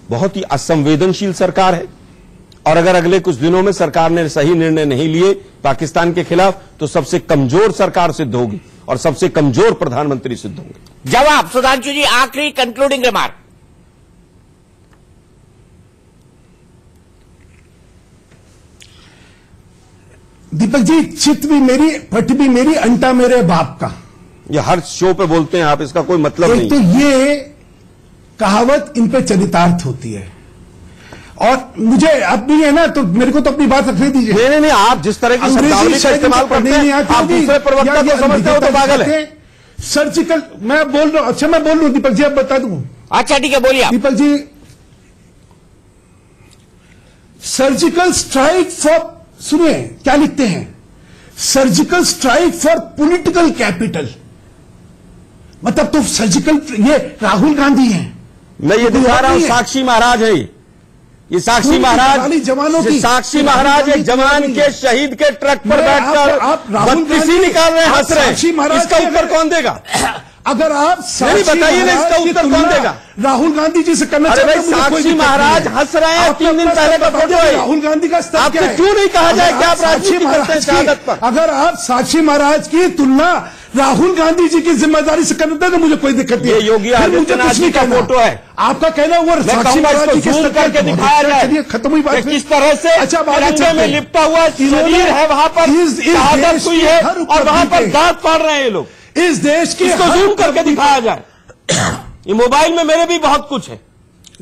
बहुत ही असंवेदनशील सरकार है और अगर अगले कुछ दिनों में सरकार ने सही निर्णय नहीं लिए पाकिस्तान के खिलाफ तो सबसे कमजोर सरकार सिद्ध होगी और सबसे कमजोर प्रधानमंत्री सिद्ध होंगे। जवाब सुधांशु जी, आखिरी कंक्लूडिंग रिमार्क। दीपक जी, चित भी मेरी पट भी मेरी अंटा मेरे बाप का, ये हर शो पे बोलते हैं आप, इसका कोई मतलब नहीं। तो ये कहावत इन पे चरितार्थ होती है और मुझे अब भी है ना, तो मेरे को तो अपनी बात रखने दीजिए। नहीं, आप जिस तरह की शब्दावली का इस्तेमाल करते हैं आप दूसरे प्रवक्ता को समझते हो तो पागल है। सर्जिकल मैं बोल रहा हूं। अच्छा मैं बोल रहा हूं दीपक जी, अब बता दूं। अच्छा ठीक है, बोलिए Deepak ji. Surgical strike for, सुनिए क्या लिखते हैं, surgical strike for political capital. मतलब तो सर्जिकल, ये राहुल गांधी हैं। मैं ये दिखा रहा हूं, साक्षी महाराज है ये साक्षी महाराज, जवानों की, साक्षी महाराज एक जवान के शहीद के ट्रक पर बैठकर बत्तीसी निकाल रहे हैं, हंस रहे हैं। इसका उत्तर कौन देगा? अगर आप नहीं बताइए ना, इसका उत्तर कौन देगा? राहुल गांधी जी से करना चाहते हैं। साक्षी महाराज हंस रहे हैं, 3 दिन पहले का फोटो है। राहुल गांधी का स्तर क्या है? क्यों नहीं कहा जाए कि आप राजनीति करते हैं शहादत पर? अगर आप साक्षी महाराज की तुलना राहुल गांधी जी की जिम्मेदारी से करते हैं तो मुझे कोई दिक्कत नहीं है। योगी आदित्यनाथ जी का फोटो है, आपका कहना वो साक्षी महाराज जी के स्तर करके दिखाया जाए, खत्म हुई बात। किस तरह से अच्छा तिरंगे में लिपटा हुआ शरीर है, वहां पर शहादत हुई है और वहां पर दांत फाड़ रहे हैं ये लोग। इस देश की इसको जूम करके दिखाया जाए। ये मोबाइल में मेरे भी बहुत कुछ है।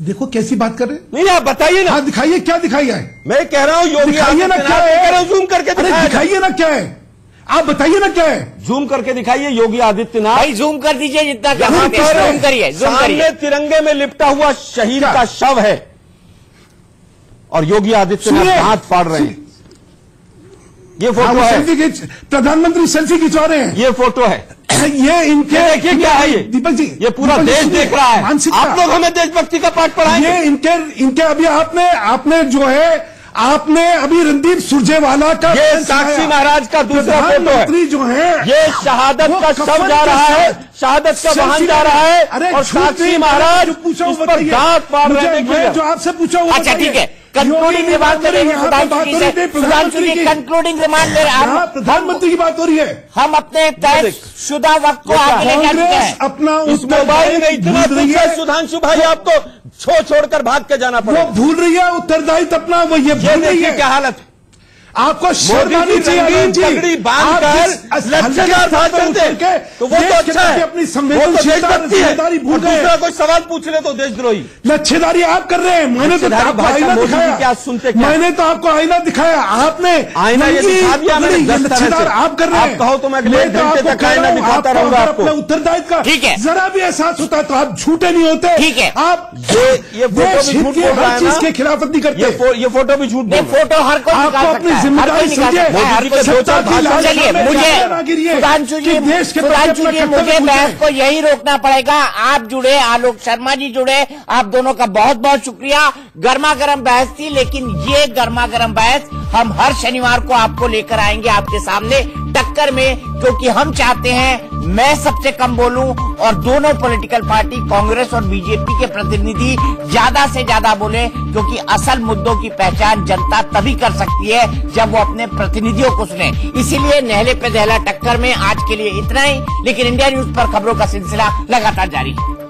देखो कैसी बात कर रहे हैं। नहीं आप बताइए ना। हाँ दिखाइए, क्या दिखाइए है? मैं कह रहा हूं योगी दिखाइए ना क्या है, जूम करके दिखाइए ना क्या है, आप बताइए ना क्या है। जूम करके दिखाइए योगी आदित्यनाथ। भाई जूम कर दीजिए जितना जूम करिए। सामने तिरंगे में लिपटा हुआ शहीद का शव है और योगी आदित्यनाथ हाथ फाड़ रहे हैं। ये फोटो है, प्रधानमंत्री सेल्फी खिंचवा रहे हैं। ये फोटो है, ये इनके, देखिए क्या है ये दीपक जी, ये पूरा देश देख रहा है। आप लोग हमें देशभक्ति का पाठ पढ़ाएंगे। ये इनके अभी आपने जो है, आपने अभी रणदीप सुरजेवाला का, ये साक्षी महाराज का दूसरा फोटो है जो है, ये शहादत का शव जा रहा है, शहादत का वाहन जा रहा है और साक्षी महाराज इस पर दांत फाड़ रहे हैं। जो आपसे पूछा। अच्छा ठीक है, कंक्लूडिंग रिमार्क करेंगे सुधांशु जी, कंक्लूडिंग रिमार्क दे रहे हैं। प्रधानमंत्री की बात हो रही है। हम अपने तयशुदा वक्त को आगे ले जा चुके हैं। अपना उस मोबाइल में इतना कुछ है सुधांशु भाई, आपको छोड़कर भाग के जाना पड़ेगा। वो भूल रही है उत्तरदायित्व अपना, वो ये भूल रही है। क्या हालत है? आपको शर्म आनी चाहिए आनंद जी। पगड़ी बांधकर लच्छेदार भाषण दें तो वो तो अच्छा है, अपनी वो तो संवेदनशीलता और जिम्मेदारी भूल गए। दूसरा कोई सवाल पूछ ले तो देशद्रोही। लच्छेदारी आप कर रहे हैं। मैंने तो आपको आईना दिखाया, मैंने तो आपको आईना दिखाया, आपने आईना ये दिखा दिया मैंने 10 तरह से। लच्छेदार आप कर रहे हैं। आप कहो तो मैं अगले घंटे तक आईना दिखाता रहूंगा आपको। अपना उत्तरदायित्व का ठीक है, जरा भी एहसास होता है तो आप झूठे नहीं होते। ठीक है, आप ये फोटो भी झूठ बोल रहा है हर चीज के खिलाफत नहीं करते। ये फोटो भी झूठ बोल रहा है। फोटो हर कोई निकाल आपको सकता अपनी है, जिम्मेदारी समझिए। चलिए मुझे बहस को यही रोकना पड़ेगा। आप जुड़े, आलोक शर्मा जी जुड़े, आप दोनों का बहुत बहुत शुक्रिया। गर्मा गर्म बहस थी, लेकिन ये गर्मा गर्म बहस हम हर शनिवार को आपको लेकर आएंगे आपके सामने टक्कर में, क्योंकि हम चाहते हैं मैं सबसे कम बोलूं और दोनों पॉलिटिकल पार्टी कांग्रेस और बीजेपी के प्रतिनिधि ज्यादा से ज्यादा बोले, क्योंकि असल मुद्दों की पहचान जनता तभी कर सकती है जब वो अपने प्रतिनिधियों को सुने। इसीलिए नहले पे दहला टक्कर में आज के लिए इतना ही, लेकिन इंडिया न्यूज पर खबरों का सिलसिला लगातार जारी है।